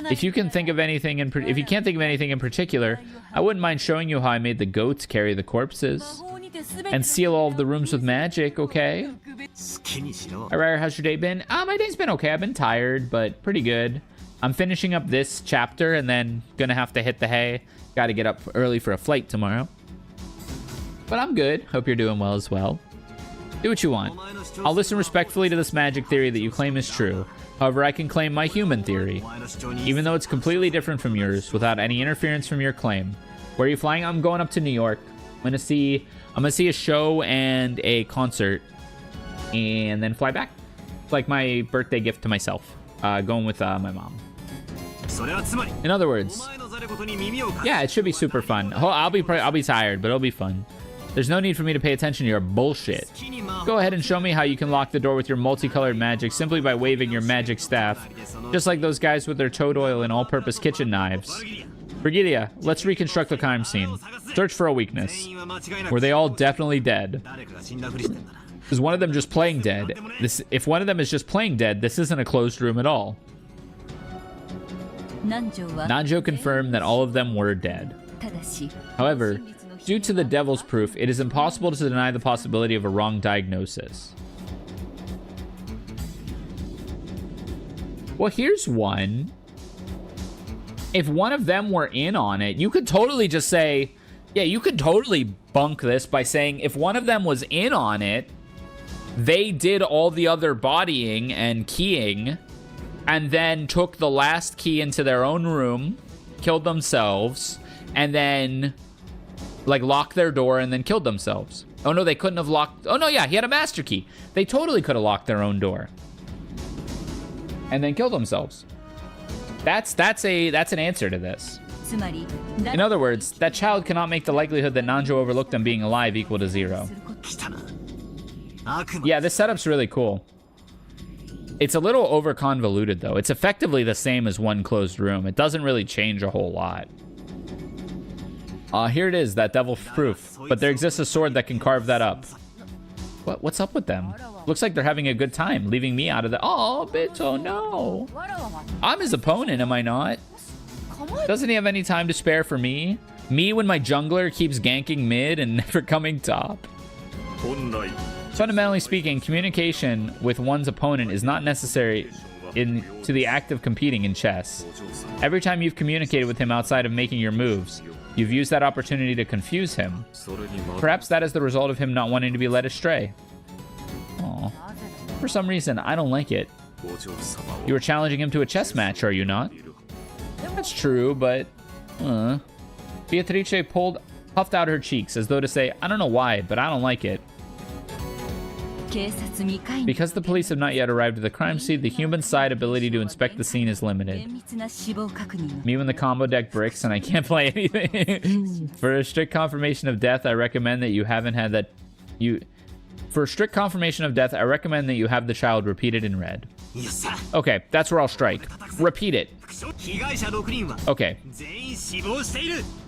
If you can't think of anything in particular, I wouldn't mind showing you how I made the goats carry the corpses and seal all of the rooms with magic, okay? 好きにしろ Alright, how's your day been? My day's been okay. I've been tired, but pretty good. I'm finishing up this chapter and then gonna have to hit the hay. Gotta get up early for a flight tomorrow. But I'm good. Hope you're doing well as well. Do what you want. I'll listen respectfully to this magic theory that you claim is true. However, I can claim my human theory, お前の主張に even though it's completely different from yours, without any interference from your claim. Where are you flying? I'm going up to New York. I'm gonna see a show and a concert, and then fly back. It's like my birthday gift to myself. Going with my mom. それはつまり In other words, お前の Yeah, it should be super fun. I'll be tired, but it'll be fun. There's no need for me to pay attention to your bullshit. Go ahead and show me how you can lock the door with your multicolored magic simply by waving your magic staff. Just like those guys with their toad oil and all-purpose kitchen knives. Brigidia, let's reconstruct the crime scene. Search for a weakness. Were they all definitely dead? Is one of them just playing dead? If one of them is just playing dead, this isn't a closed room at all. Nanjo confirmed that all of them were dead. However, due to the devil's proof, it is impossible to deny the possibility of a wrong diagnosis. Well, here's one. If one of them were in on it, you could totally just say, yeah, you could totally bunk this by saying if one of them was in on it, they did all the other bodying and keying, and then took the last key into their own room, killed themselves, and then like locked their door and then killed themselves. Oh no, they couldn't have locked. Oh no, yeah, he had a master key. They totally could have locked their own door and then killed themselves. That's an answer to this. In other words, that child cannot make the likelihood that Nanjo overlooked them being alive equal to 0. Yeah, this setup's really cool. It's a little over convoluted though. It's effectively the same as one closed room. It doesn't really change a whole lot. Here it is, that devil's proof. But there exists a sword that can carve that up. What's up with them? Looks like they're having a good time, leaving me out of the... Oh, Bito, no. I'm his opponent, am I not? Doesn't he have any time to spare for me? Me when my jungler keeps ganking mid and never coming top? Fundamentally speaking, communication with one's opponent is not necessary to the act of competing in chess. Every time you've communicated with him outside of making your moves, you've used that opportunity to confuse him. Perhaps that is the result of him not wanting to be led astray. Aww. For some reason, I don't like it. You were challenging him to a chess match, are you not? That's true, but... Beatrice puffed out her cheeks as though to say, I don't know why, but I don't like it. Because the police have not yet arrived at the crime scene, the human side ability to inspect the scene is limited. Me when the combo deck bricks and I can't play anything. For a strict confirmation of death, I recommend that you haven't had that... For a strict confirmation of death, I recommend that you have the child repeated in red. Okay, that's where I'll strike. Repeat it. Okay.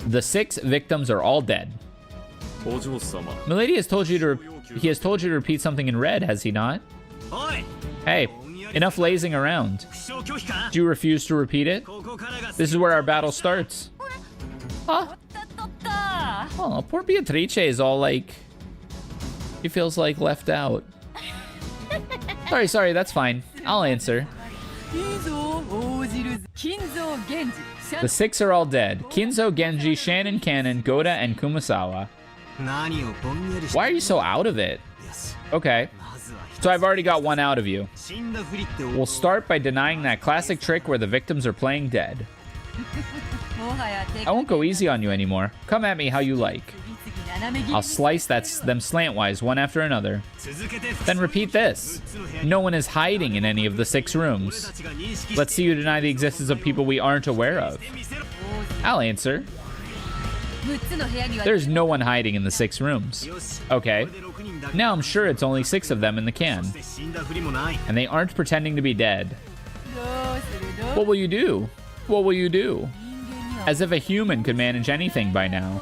The 6 victims are all dead. Milady has told you to... He has told you to repeat something in red, has he not? Hey, enough lazing around. Do you refuse to repeat it? This is where our battle starts. Huh? Oh, poor Beatrice is all like... He feels like left out. Sorry, that's fine. I'll answer. The 6 are all dead. Kinzo, Genji, Shannon, Cannon, Goda, and Kumasawa. Why are you so out of it? Okay. So I've already got one out of you. We'll start by denying that classic trick where the victims are playing dead. I won't go easy on you anymore. Come at me how you like. I'll slice them slantwise one after another. Then repeat this. No one is hiding in any of the 6 rooms. Let's see you deny the existence of people we aren't aware of. I'll answer. There's no one hiding in the 6 rooms. Okay. Now I'm sure it's only 6 of them in the can. And they aren't pretending to be dead. What will you do? What will you do? As if a human could manage anything by now.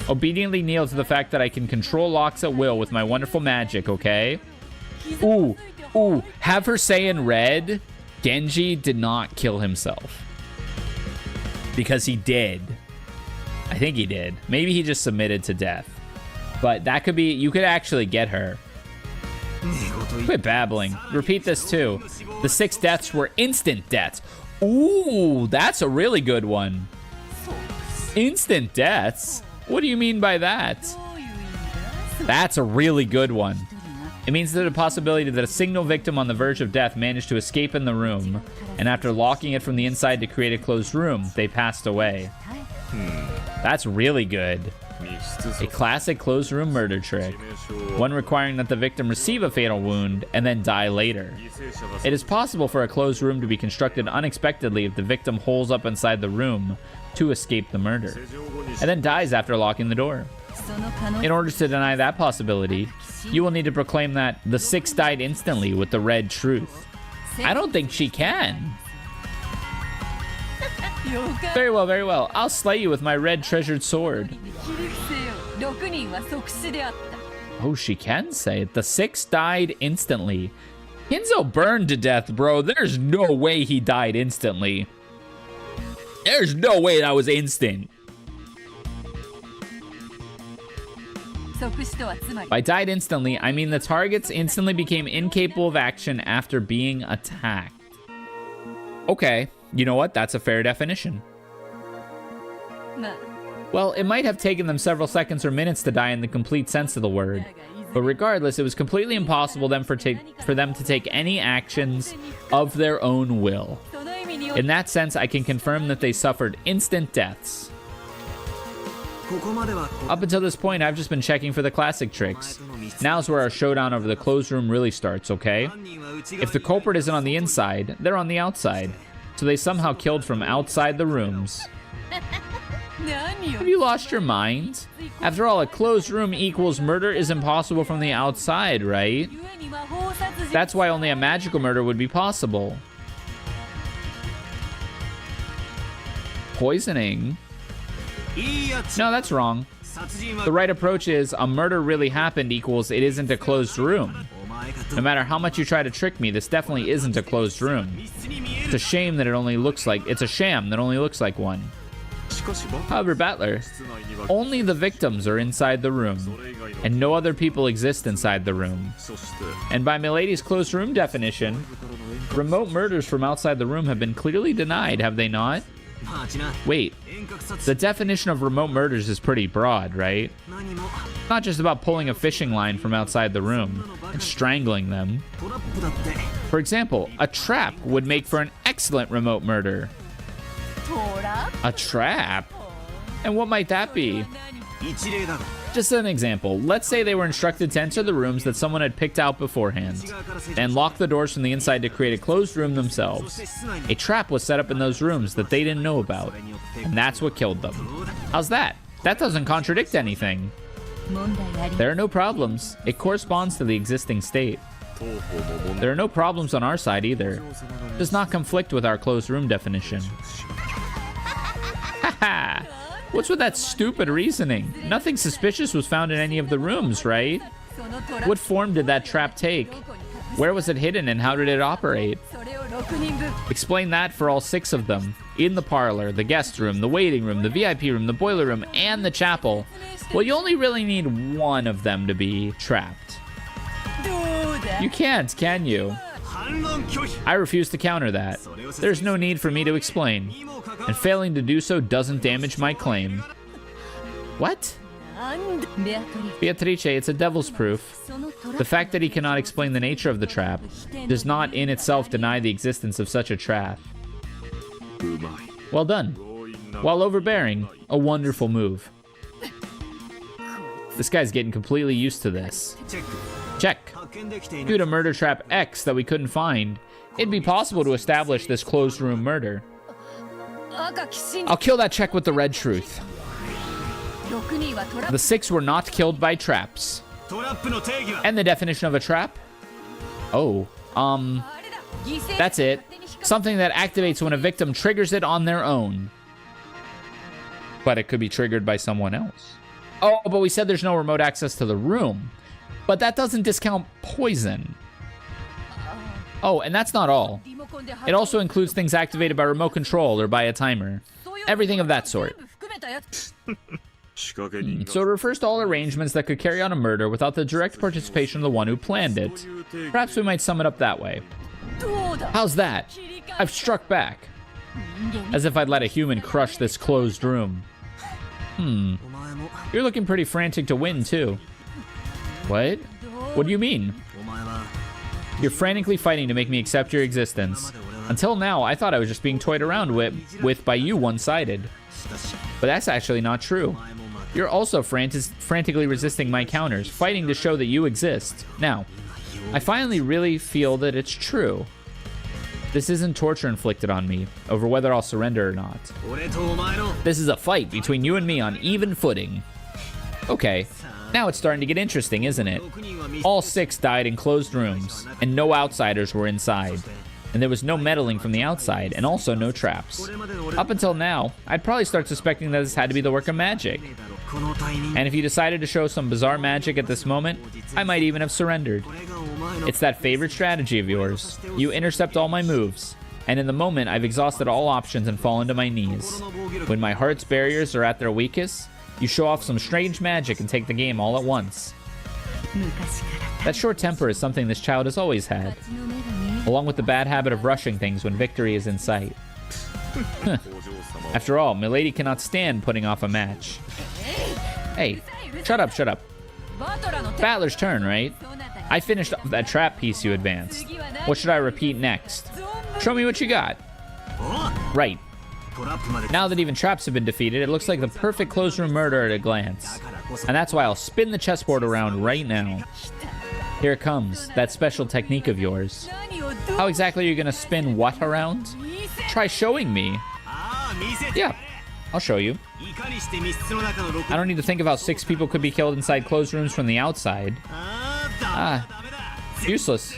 Obediently kneel to the fact that I can control locks at will with my wonderful magic, okay? Ooh, have her say in red, Genji did not kill himself. Because he did. I think he did. Maybe he just submitted to death. But that could be... You could actually get her. Quit babbling. Repeat this too. The 6 deaths were instant deaths. Ooh, that's a really good one. Instant deaths? What do you mean by that? That's a really good one. It means there's a possibility that a single victim on the verge of death managed to escape in the room, and after locking it from the inside to create a closed room, they passed away. That's really good. A classic closed room murder trick. One requiring that the victim receive a fatal wound and then die later. It is possible for a closed room to be constructed unexpectedly if the victim holes up inside the room to escape the murder, and then dies after locking the door. In order to deny that possibility, you will need to proclaim that the 6 died instantly with the red truth. I don't think she can. Very well, very well. I'll slay you with my red treasured sword. Oh, she can say it. The 6 died instantly. Kinzo burned to death, bro. There's no way he died instantly. There's no way that was instant. By died instantly, I mean the targets instantly became incapable of action after being attacked. Okay, you know what? That's a fair definition. Well, it might have taken them several seconds or minutes to die in the complete sense of the word. But regardless, it was completely impossible for them to take any actions of their own will. In that sense, I can confirm that they suffered instant deaths. Up until this point, I've just been checking for the classic tricks. Now's where our showdown over the closed room really starts, okay? If the culprit isn't on the inside, they're on the outside. So they somehow killed from outside the rooms. Have you lost your mind? After all, a closed room equals murder is impossible from the outside, right? That's why only a magical murder would be possible. Poisoning? No, that's wrong. The right approach is a murder really happened equals it isn't a closed room. No matter how much you try to trick me, this definitely isn't a closed room. It's a shame that it's a sham that only looks like one. However, Battler, only the victims are inside the room, and no other people exist inside the room. And by Milady's closed room definition, remote murders from outside the room have been clearly denied, have they not? Wait, the definition of remote murders is pretty broad, right? It's not just about pulling a fishing line from outside the room and strangling them. For example, a trap would make for an excellent remote murder. A trap? And what might that be? Just an example. Let's say they were instructed to enter the rooms that someone had picked out beforehand and lock the doors from the inside to create a closed room themselves. A trap was set up in those rooms that they didn't know about, and that's what killed them. How's that? That doesn't contradict anything. There are no problems. It corresponds to the existing state. There are no problems on our side either. It does not conflict with our closed room definition. Haha! What's with that stupid reasoning? Nothing suspicious was found in any of the rooms, right? What form did that trap take? Where was it hidden and how did it operate? Explain that for all 6 of them. In the parlor, the guest room, the waiting room, the VIP room, the boiler room, and the chapel. Well, you only really need one of them to be trapped. You can't, can you? I refuse to counter that. There's no need for me to explain. And failing to do so doesn't damage my claim. What? Beatrice, it's a devil's proof. The fact that he cannot explain the nature of the trap does not in itself deny the existence of such a trap. Well done. While overbearing, a wonderful move. This guy's getting completely used to this. Check. Due to murder trap X that we couldn't find, it'd be possible to establish this closed room murder. I'll kill that check with the red truth. The 6 were not killed by traps. And the definition of a trap? Oh, that's it. Something that activates when a victim triggers it on their own. But it could be triggered by someone else. Oh, but we said there's no remote access to the room. But that doesn't discount poison. Oh, and that's not all. It also includes things activated by remote control or by a timer. Everything of that sort. So it refers to all arrangements that could carry out a murder without the direct participation of the one who planned it. Perhaps we might sum it up that way. How's that? I've struck back. As if I'd let a human crush this closed room. You're looking pretty frantic to win, too. What? What do you mean? You're frantically fighting to make me accept your existence. Until now, I thought I was just being toyed around with by you one-sided. But that's actually not true. You're also frantically resisting my counters, fighting to show that you exist. Now, I finally really feel that it's true. This isn't torture inflicted on me over whether I'll surrender or not. This is a fight between you and me on even footing. Okay, now it's starting to get interesting, isn't it? All 6 died in closed rooms, and no outsiders were inside. And there was no meddling from the outside, and also no traps. Up until now, I'd probably start suspecting that this had to be the work of magic. And if you decided to show some bizarre magic at this moment, I might even have surrendered. It's that favorite strategy of yours. You intercept all my moves, and in the moment, I've exhausted all options and fallen to my knees. When my heart's barriers are at their weakest, you show off some strange magic and take the game all at once. That short temper is something this child has always had, along with the bad habit of rushing things when victory is in sight. After all, milady cannot stand putting off a match. Hey, shut up, shut up. Battler's turn, right? I finished off that trap piece you advanced. What should I repeat next? Show me what you got. Right. Now that even traps have been defeated, it looks like the perfect closed room murder at a glance. And that's why I'll spin the chessboard around right now. Here it comes, that special technique of yours. How exactly are you going to spin what around? Try showing me. Yeah, I'll show you. I don't need to think of how 6 people could be killed inside closed rooms from the outside. Useless.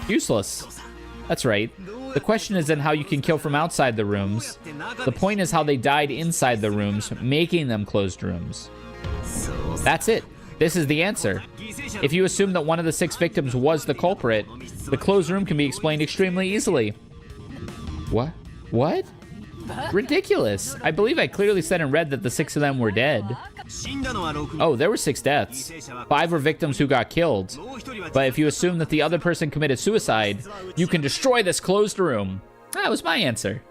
Useless. That's right. The question isn't how you can kill from outside the rooms. The point is how they died inside the rooms, making them closed rooms. That's it. This is the answer. If you assume that one of the 6 victims was the culprit, the closed room can be explained extremely easily. What? What? Ridiculous. I believe I clearly said in red that the 6 of them were dead. Oh, there were 6 deaths. 5 were victims who got killed. But if you assume that the other person committed suicide, you can destroy this closed room. That was my answer.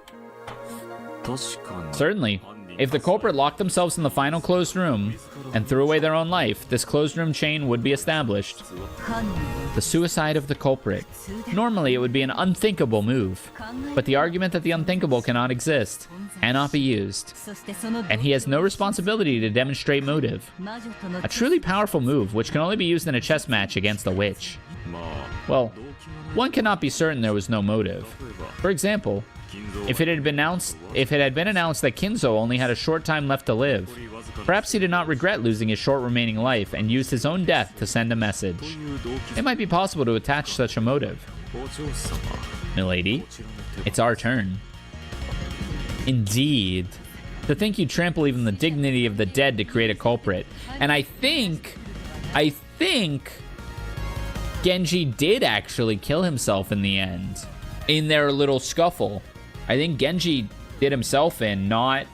Certainly. If the culprit locked themselves in the final closed room and threw away their own life, this closed room chain would be established. The suicide of the culprit. Normally, it would be an unthinkable move. But the argument that the unthinkable cannot exist cannot be used. And he has no responsibility to demonstrate motive. A truly powerful move, which can only be used in a chess match against a witch. Well, one cannot be certain there was no motive. For example, if it had been announced that Kinzo only had a short time left to live, perhaps he did not regret losing his short remaining life and used his own death to send a message. It might be possible to attach such a motive. Milady, it's our turn. Indeed. To think you trample even the dignity of the dead to create a culprit. And I think Genji did actually kill himself in the end. In their little scuffle. I think Genji did himself in, not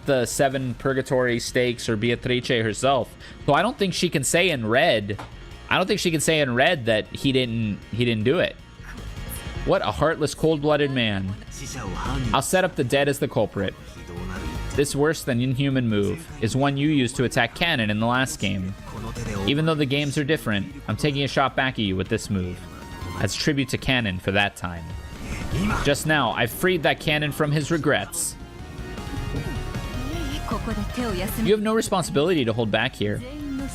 the 7 purgatory stakes or Beatrice herself. So I don't think she can say in red. I don't think she can say in red that he didn't do it. What a heartless, cold-blooded man. I'll set up the dead as the culprit. This worse than inhuman move is one you used to attack Cannon in the last game. Even though the games are different, I'm taking a shot back at you with this move. As tribute to Cannon for that time. Just now, I've freed that Cannon from his regrets. You have no responsibility to hold back here.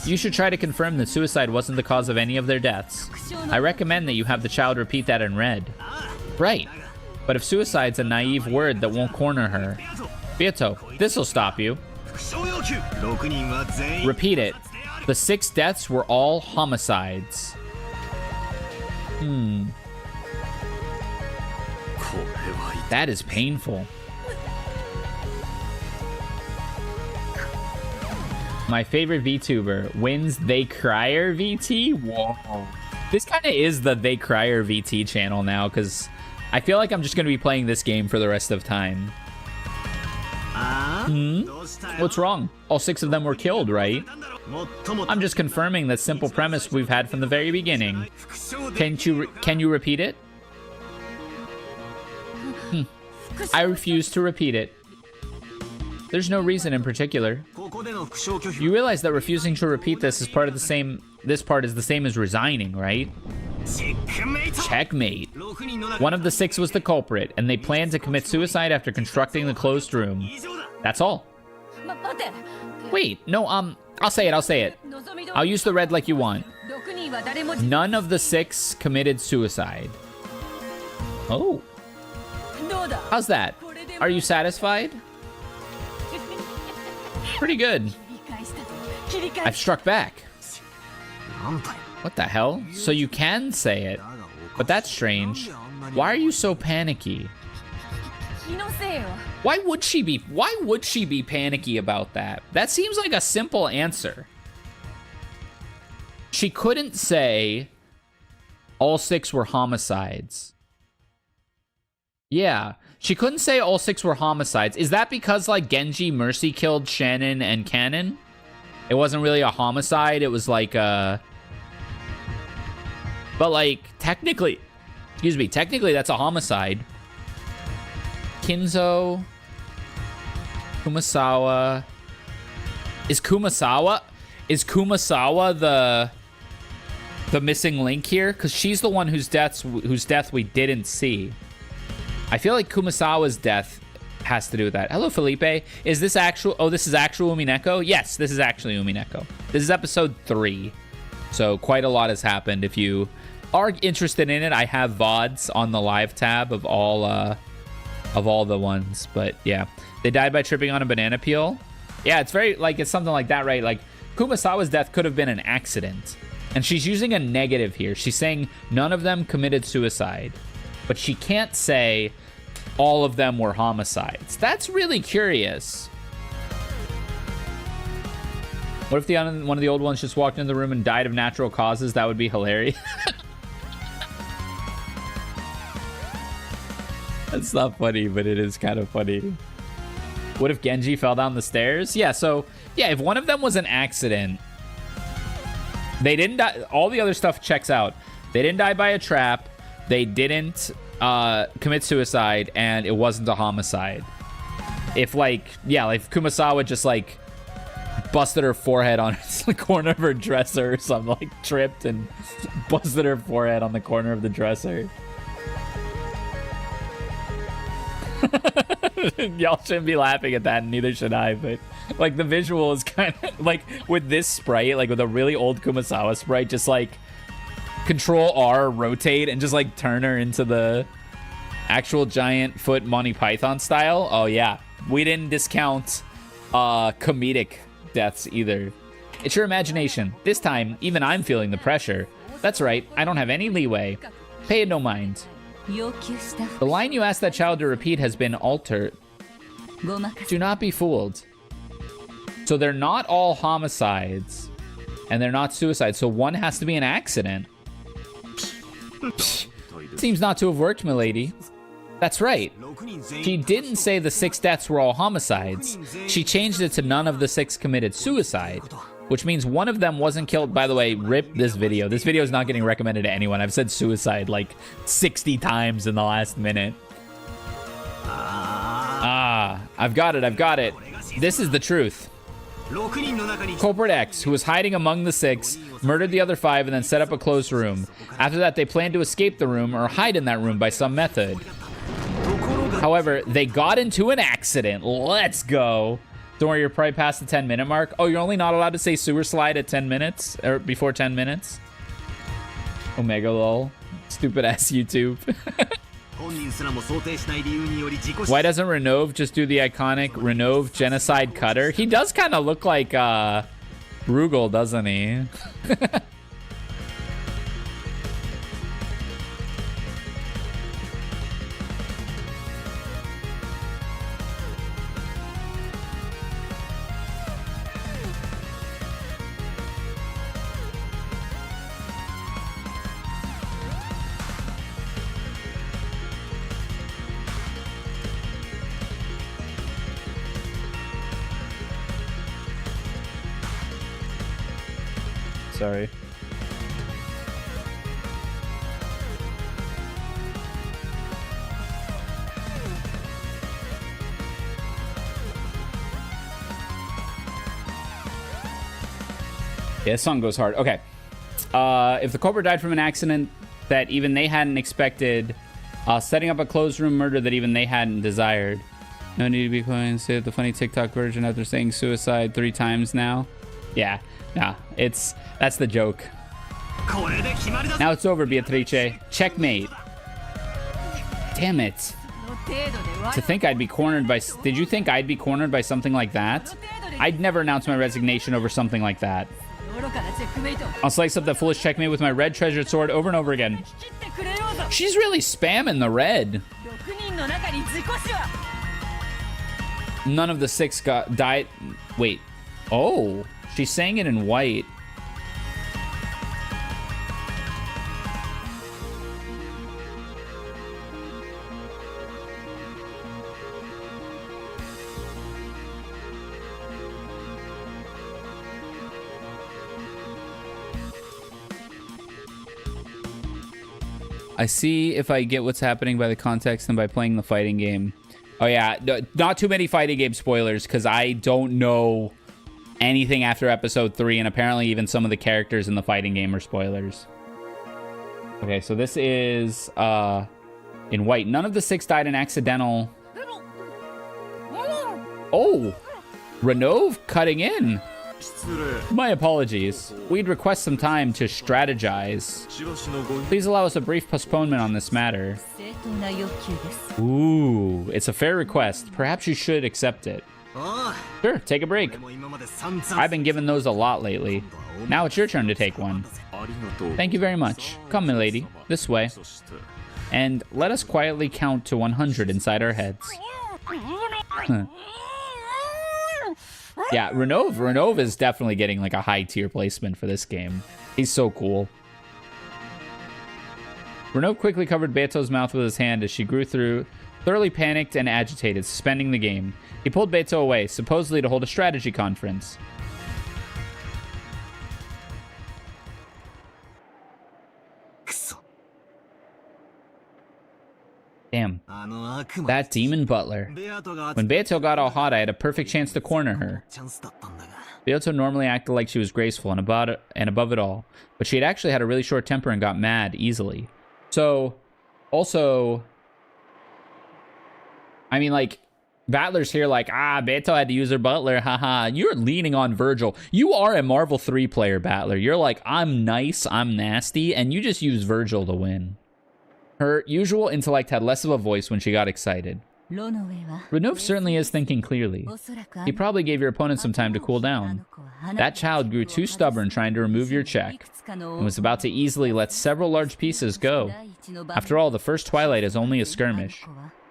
You should try to confirm that suicide wasn't the cause of any of their deaths. I recommend that you have the child repeat that in red. Right. But if suicide's a naive word that won't corner her. Beato, this'll stop you. Repeat it. The 6 deaths were all homicides. That is painful. My favorite VTuber wins They Crier VT? Whoa. This kind of is the They Crier VT channel now, because I feel like I'm just going to be playing this game for the rest of time. What's wrong? All 6 of them were killed, right? I'm just confirming that simple premise we've had from the very beginning. Can you repeat it? I refuse to repeat it. There's no reason in particular. You realize that refusing to repeat this is part of the same. This part is the same as resigning, right? Checkmate. One of the 6 was the culprit, and they planned to commit suicide after constructing the closed room. That's all. 待て Wait, no, I'll say it. I'll use the red like you want. 6人は誰も None of the 6 committed suicide. Oh, どうだ how's that? Are you satisfied? Pretty good. 切り返 I've した struck back. なんだよ What the hell? So you can say it, but that's strange. Why are you so panicky? 気のせいよ Why would she be panicky about that? That seems like a simple answer. She couldn't say all 6 were homicides. Yeah, she couldn't say all 6 were homicides. Is that because, like, Genji mercy killed Shannon and Cannon? It wasn't really a homicide, it was like a... But, like, technically that's a homicide. Kinzo... Kumasawa... Is Kumasawa the missing link here? Because she's the one whose death we didn't see. I feel like Kumasawa's death has to do with that. Hello, Felipe. Is this actual... Oh, this is actual Umineko? Yes, this is actually Umineko. This is episode 3. So quite a lot has happened. If you are interested in it, I have VODs on the live tab of all the ones. But yeah, they died by tripping on a banana peel. Yeah, it's very, like, it's something like that, right? Like, Kumasawa's death could have been an accident. And she's using a negative here. She's saying none of them committed suicide. But she can't say all of them were homicides. That's really curious. What if one of the old ones just walked into the room and died of natural causes? That would be hilarious. That's not funny, but it is kind of funny. What if Genji fell down the stairs? Yeah, so, yeah, if one of them was an accident, they didn't die. All the other stuff checks out. They didn't die by a trap. They didn't commit suicide, and it wasn't a homicide. If, like, yeah, like, Kumasawa just, like, busted her forehead on the corner of her dresser or something, like, tripped and busted her forehead on the corner of the dresser. Y'all shouldn't be laughing at that, and neither should I, but like the visual is kind of like with this sprite, like with a really old Kumasawa sprite, just like Control R, rotate, and just like turn her into the actual giant foot Monty Python style. Oh yeah, we didn't discount comedic deaths either. It's your imagination. This time, even I'm feeling the pressure. That's right, I don't have any leeway. Pay it no mind. 要求した The line you asked that child to repeat has been altered. ごまかせ Do not be fooled. So they're not all homicides, and they're not suicides, so one has to be an accident. Seems not to have worked, milady. That's right. She didn't say the 6 deaths were all homicides. She changed it to none of the 6 committed suicide, which means one of them wasn't killed. By the way, rip this video. This video is not getting recommended to anyone. I've said suicide like 60 times in the last minute. Ah, I've got it. This is the truth. Culprit X, who was hiding among the 6, murdered the other 5 and then set up a closed room. After that, they planned to escape the room or hide in that room by some method. However, they got into an accident. Let's go. Don't worry, you're probably past the 10-minute mark. Oh, you're only not allowed to say sewer slide at 10 minutes? Or before 10 minutes? Omega lol. Stupid ass YouTube. Why doesn't Renove just do the iconic Renove genocide cutter? He does kind of look like Rugal, doesn't he? Sorry. Yeah, this song goes hard. Okay. If the culprit died from an accident that even they hadn't expected, setting up a closed room murder that even they hadn't desired. No need to be quiet. Say the funny TikTok version after saying suicide 3 times now. Yeah, nah, that's the joke. これで決まりだ。 Now it's over, Beatrice. Checkmate. Damn it. の程度で我 To think I'd be cornered by... Did you think I'd be cornered by something like that? I'd never announce my resignation over something like that. 愚かなチェックメイト I'll slice up that foolish checkmate with my red treasured sword over and over again. 切ってくれようぞ She's really spamming the red. 6人の中に自己死は None of the 6 died. Wait. Oh, she's saying it in white. I see if I get what's happening by the context and by playing the fighting game. Oh yeah, not too many fighting game spoilers because I don't know anything after episode 3, and apparently even some of the characters in the fighting game are spoilers. Okay, so this is in white. None of the 6 died in accidental. Oh, Renov cutting in. 失礼。 My apologies. We'd request some time to strategize. しばしのご Please allow us a brief postponement on this matter. 正当な要求です Ooh, it's a fair request. Perhaps you should accept it. おう Sure, take a break. 俺も今まで散々 I've been given those a lot lately. Now it's your turn to take one. ありがとう。 Thank you very much. Come, milady. This way. そして And let us quietly count to 100 inside our heads. Yeah, Renov is definitely getting like a high tier placement for this game. He's so cool. Renov quickly covered Beto's mouth with his hand as she grew through, thoroughly panicked and agitated, suspending the game. He pulled Beto away, supposedly to hold a strategy conference. Damn. あの悪魔 That demon butler. ベアトが When Beto got all hot, I had a perfect chance to corner her. チャンスだったんだが Beto normally acted like she was graceful and above it all, but she had actually had a really short temper and got mad easily. So, also, I mean, like, Battler's here like, Beto had to use her butler, haha. You're leaning on Virgil. You are a Marvel 3 player, Battler. You're like, I'm nice, I'm nasty, and you just use Virgil to win. Her usual intellect had less of a voice when she got excited. ロノウェは Renov certainly is thinking clearly. おそらく He probably gave your opponent some time to cool down. That child grew too stubborn trying to remove your check and was about to easily let several large pieces go. After all, the first Twilight is only a skirmish.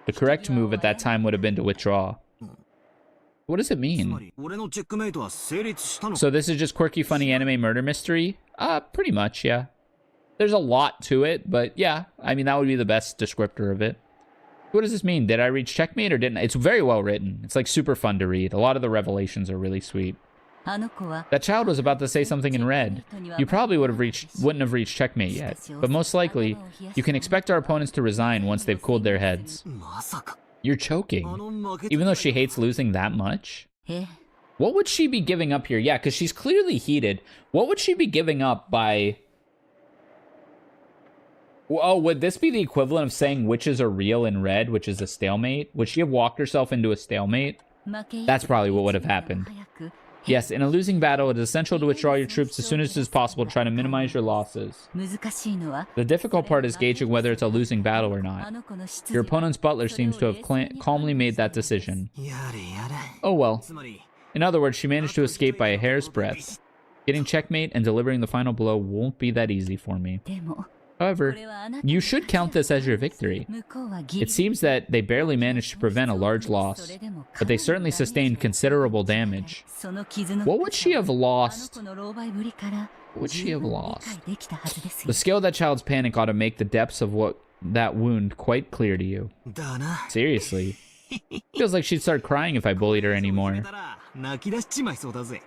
The correct move at that time would have been to withdraw. What does it つま mean? り俺のチェックメイトは成立したの So this is just quirky, funny anime murder mystery? Pretty much, yeah. There's a lot to it, but yeah, I mean, that would be the best descriptor of it. What does this mean? Did I reach checkmate or didn't I? It's very well written. It's like super fun to read. A lot of the revelations are really sweet. あの子は That child was about to say something in red. You probably wouldn't have reached checkmate yet, but most likely, you can expect our opponents to resign once they've cooled their heads. まさか You're あ choking. の負け Even though she hates losing that much? え What would she be giving up here? Yeah, because she's clearly heated. What would she be giving up by... Oh, would this be the equivalent of saying witches are real in red, which is a stalemate? Would she have walked herself into a stalemate? 負け That's probably what would have happened. 早く Yes, in a losing battle, it is essential to withdraw your troops as soon as it is possible to try to minimize your losses. 難しいのは The difficult part is gauging whether it's a losing battle or あ not. の子の出 Your 自 opponent's butler seems to have calmly made that decision. やれやれ Oh well. つまり In other words, she managed to escape by a hair's breadth. Getting checkmate and delivering the final blow won't be that easy for me. でも However, you should count this as your victory. 向こうはギ It seems that they barely managed to prevent a large loss, but they certainly sustained considerable damage. その傷の What would she have あの lost? 子の狼狽ぶりから What would she have 理 lost? 解できたはずです The よ scale of that child's panic ought to make the depths of that wound quite clear to you. だな Seriously. Feels like she'd start crying if I bullied her 決 anymore. めたら泣き出しちまいそうだぜ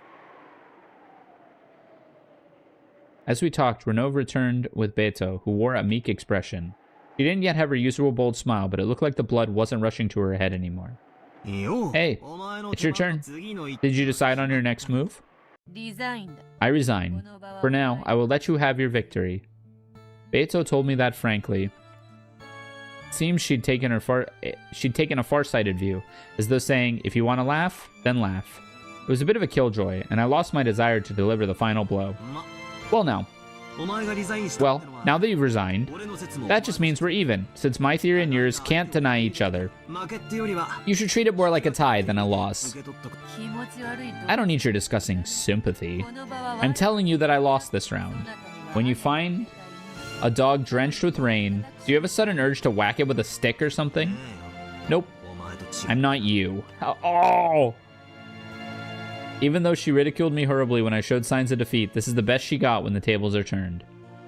As we talked, Renov returned with Beto, who wore a meek expression. She didn't yet have her usual bold smile, but it looked like the blood wasn't rushing to her head anymore. よう Hey, お前の it's your 手番 turn. の次の一 Did you decide on your next move? リザインだ I resign. For now, I will let you have your victory. Beto told me that frankly. Seems she'd taken a far-sighted view, as though saying, if you want to laugh, then laugh. It was a bit of a killjoy, and I lost my desire to deliver the final blow. Well, now that you've resigned, that just means we're even, since my theory and yours can't deny each other. You should treat it more like a tie than a loss. I don't need your discussing sympathy. I'm telling you that I lost this round. When you find a dog drenched with rain, do you have a sudden urge to whack it with a stick or something? Nope. I'm not you. Oh! Even though she ridiculed me horribly when I showed signs of defeat, this is the best she got when the tables are turned.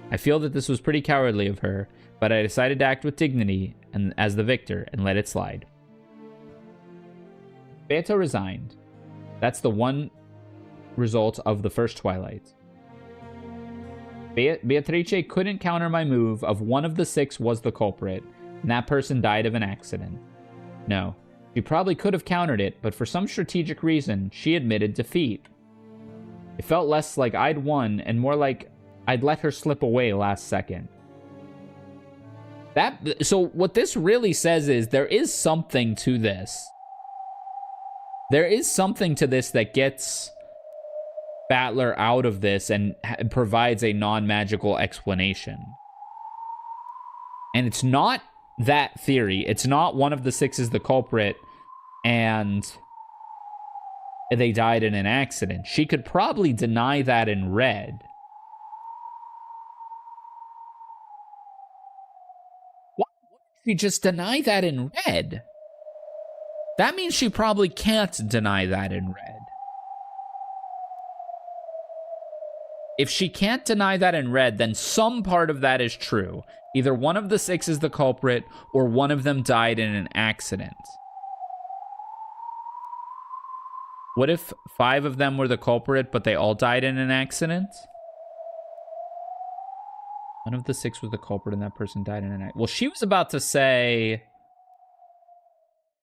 I feel that this was pretty cowardly of her, but I decided to act with dignity and as the victor and let it slide. Beato resigned. That's the one result of the first Twilight. Beatrice couldn't counter my move of one of the 6 was the culprit, and that person died of an accident. No. She probably could have countered it, but for some strategic reason, she admitted defeat. It felt less like I'd won and more like I'd let her slip away last second. So what this really says is there is something to this. There is something to this that gets Battler out of this and provides a non-magical explanation. And it's not that theory. It's not one of the 6 is the culprit and they died in an accident. She could probably deny that in red. Why would she just deny that in red? That means she probably can't deny that in red. If she can't deny that in red, then some part of that is true. Either one of the 6 is the culprit, or one of them died in an accident. What if 5 of them were the culprit, but they all died in an accident? One of the 6 was the culprit, and that person died in an accident. Well, she was about to say...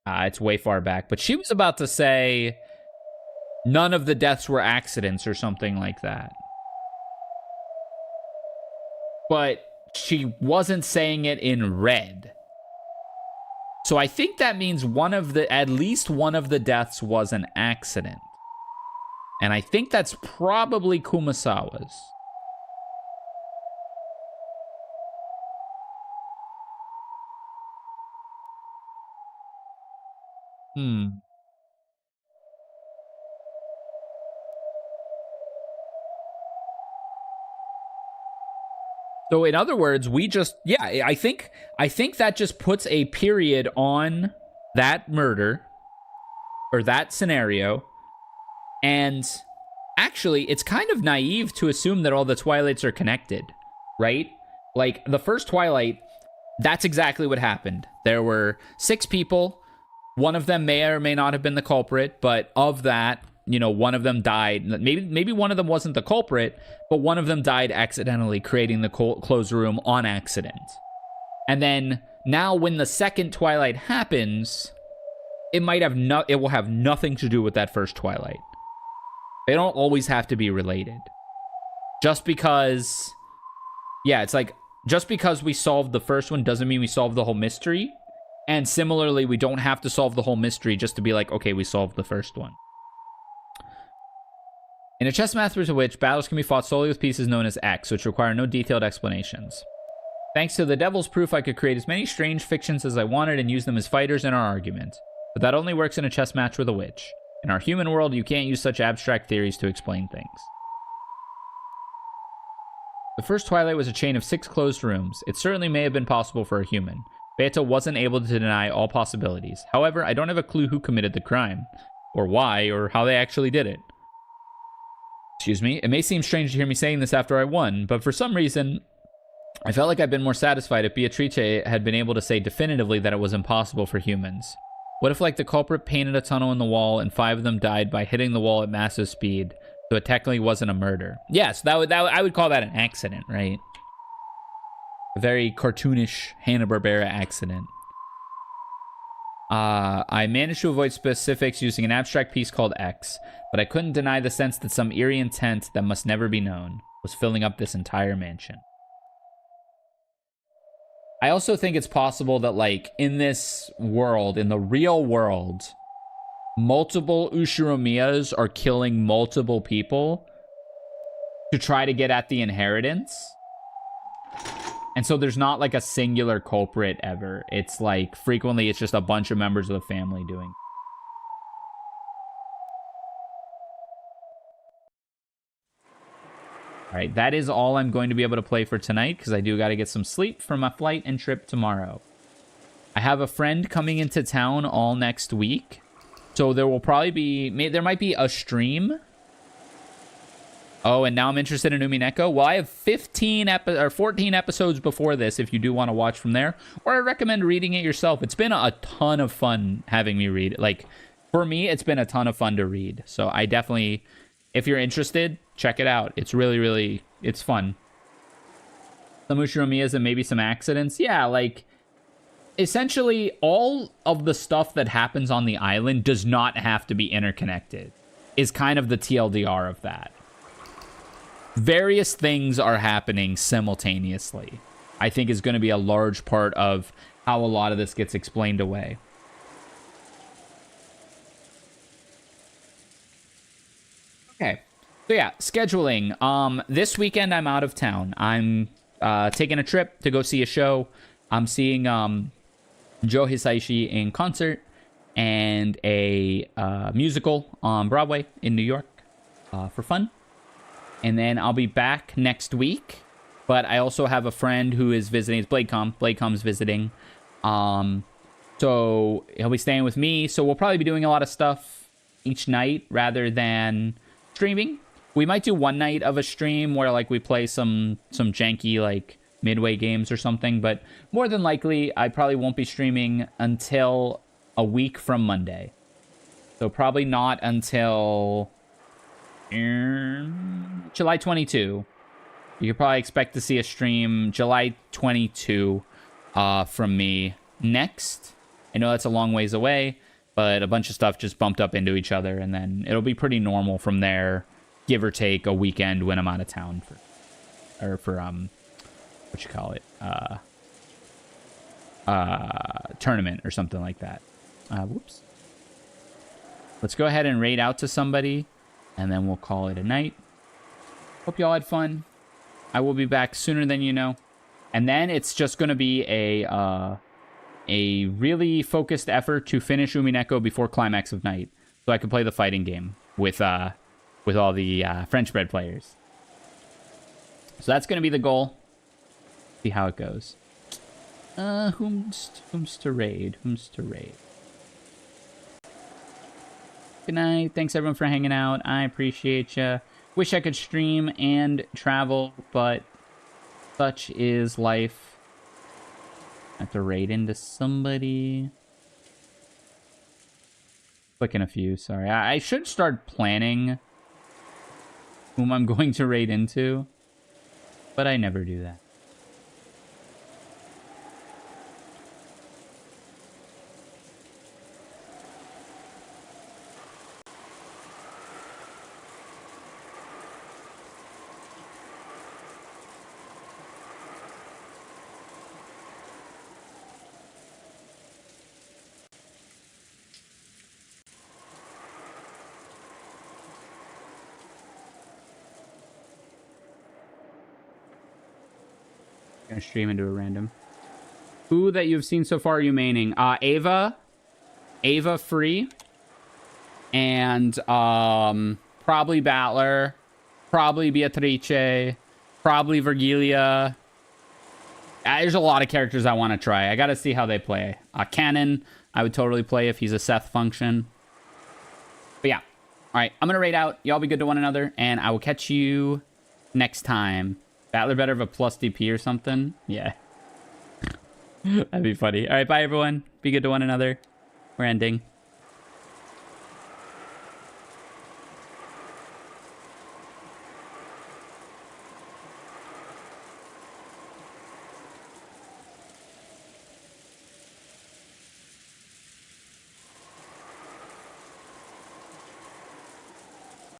it's way far back, but she was about to say none of the deaths were accidents or something like that. But she wasn't saying it in red. So I think that means at least one of the deaths was an accident. And I think that's probably Kumasawa's. So in other words, I think that just puts a period on that murder or that scenario. And actually, it's kind of naive to assume that all the Twilights are connected, right? Like the first Twilight, that's exactly what happened. There were 6 people. One of them may or may not have been the culprit, but of that, one of them died. Maybe one of them wasn't the culprit, but one of them died accidentally, creating the closed room on accident. And then now when the second Twilight happens, it will have nothing to do with that first Twilight. They don't always have to be related. Just because we solved the first one doesn't mean we solved the whole mystery. And similarly, we don't have to solve the whole mystery just to be like, okay, we solved the first one. In a chess Masters of Which, battles can be fought solely with pieces known as X, which require no detailed explanations. Thanks to the Devil's Proof, I could create as many strange fictions as I wanted and use them as fighters in our argument. But that only works in a chess match with a witch. In our human world, you can't use such abstract theories to explain things. The first Twilight was a chain of 6 closed rooms. It certainly may have been possible for a human. Beato wasn't able to deny all possibilities. However, I don't have a clue who committed the crime, or why, or how they actually did it. Excuse me. It may seem strange to hear me saying this after I won, but for some reason, I felt like I'd been more satisfied if Beatrice had been able to say definitively that it was impossible for humans. What if, like, the culprit painted a tunnel in the wall and 5 of them died by hitting the wall at massive speed, so it technically wasn't a murder? Yes, I would call that an accident, right? A very cartoonish Hanna-Barbera accident. I managed to avoid specifics using an abstract piece called X, but I couldn't deny the sense that some eerie intent that must never be known was filling up this entire mansion. I also think it's possible that, like, in this world, in the real world, multiple Ushiramiyas are killing multiple people to try to get at the inheritance. And so there's not, like, a singular culprit ever. It's, like, frequently it's just a bunch of members of the family doing. All right, that is all I'm going to be able to play for tonight because I do got to get some sleep for my flight and trip tomorrow. I have a friend coming into town all next week, so there will probably be... there might be a stream. Oh, and now I'm interested in Umineko. Well, I have 14 episodes before this if you do want to watch from there. Or I recommend reading it yourself. It's been a ton of fun having me read. Like, for me, it's been a ton of fun to read. So I definitely... if you're interested, check it out. It's really, really... it's fun. Some Ushiramiyas and maybe some accidents. Yeah, like... essentially, all of the stuff that happens on the island does not have to be interconnected. Is kind of the TLDR of that. Various things are happening simultaneously. I think is going to be a large part of how a lot of this gets explained away. Okay, so yeah, scheduling. This weekend I'm out of town. I'm taking a trip to go see a show. I'm seeing Joe Hisaishi in concert and a musical on Broadway in New York for fun. And then I'll be back next week. But I also have a friend who is visiting. It's BladeCom. BladeCom's visiting. So he'll be staying with me. So we'll probably be doing a lot of stuff each night rather than streaming. We might do one night of a stream where like we play some janky like midway games or something. But more than likely, I probably won't be streaming until a week from Monday. So probably not until July 22. You could probably expect to see a stream July 22 from me next. I know that's a long ways away, but a bunch of stuff just bumped up into each other, and then it'll be pretty normal from there, give or take a weekend when I'm out of town for what you call it, tournament or something like that. Whoops. Let's go ahead and raid out to somebody, and then we'll call it a night. Hope y'all had fun. I will be back sooner than you know. And then it's just going to be a really focused effort to finish Umineko before Climax of Night, so I can play the fighting game with all the French-bred players. So that's going to be the goal. See how it goes. Whom's to raid? Good night. Thanks everyone for hanging out. I appreciate ya. Wish I could stream and travel, but such is life. I have to raid into somebody. Clicking a few, sorry. I should start planning whom I'm going to raid into, but I never do that. Gonna stream into a random. Who that you've seen so far are you maining? Ava free, and probably Battler, probably Beatrice, probably Virgilia. There's a lot of characters I want to try. I gotta see how they play. Cannon, I would totally play if he's a Seth function. But yeah, all right, I'm gonna raid out. Y'all be good to one another, and I will catch you next time. Battler better have a plus DP or something? Yeah. That'd be funny. All right, bye, everyone. Be good to one another. We're ending.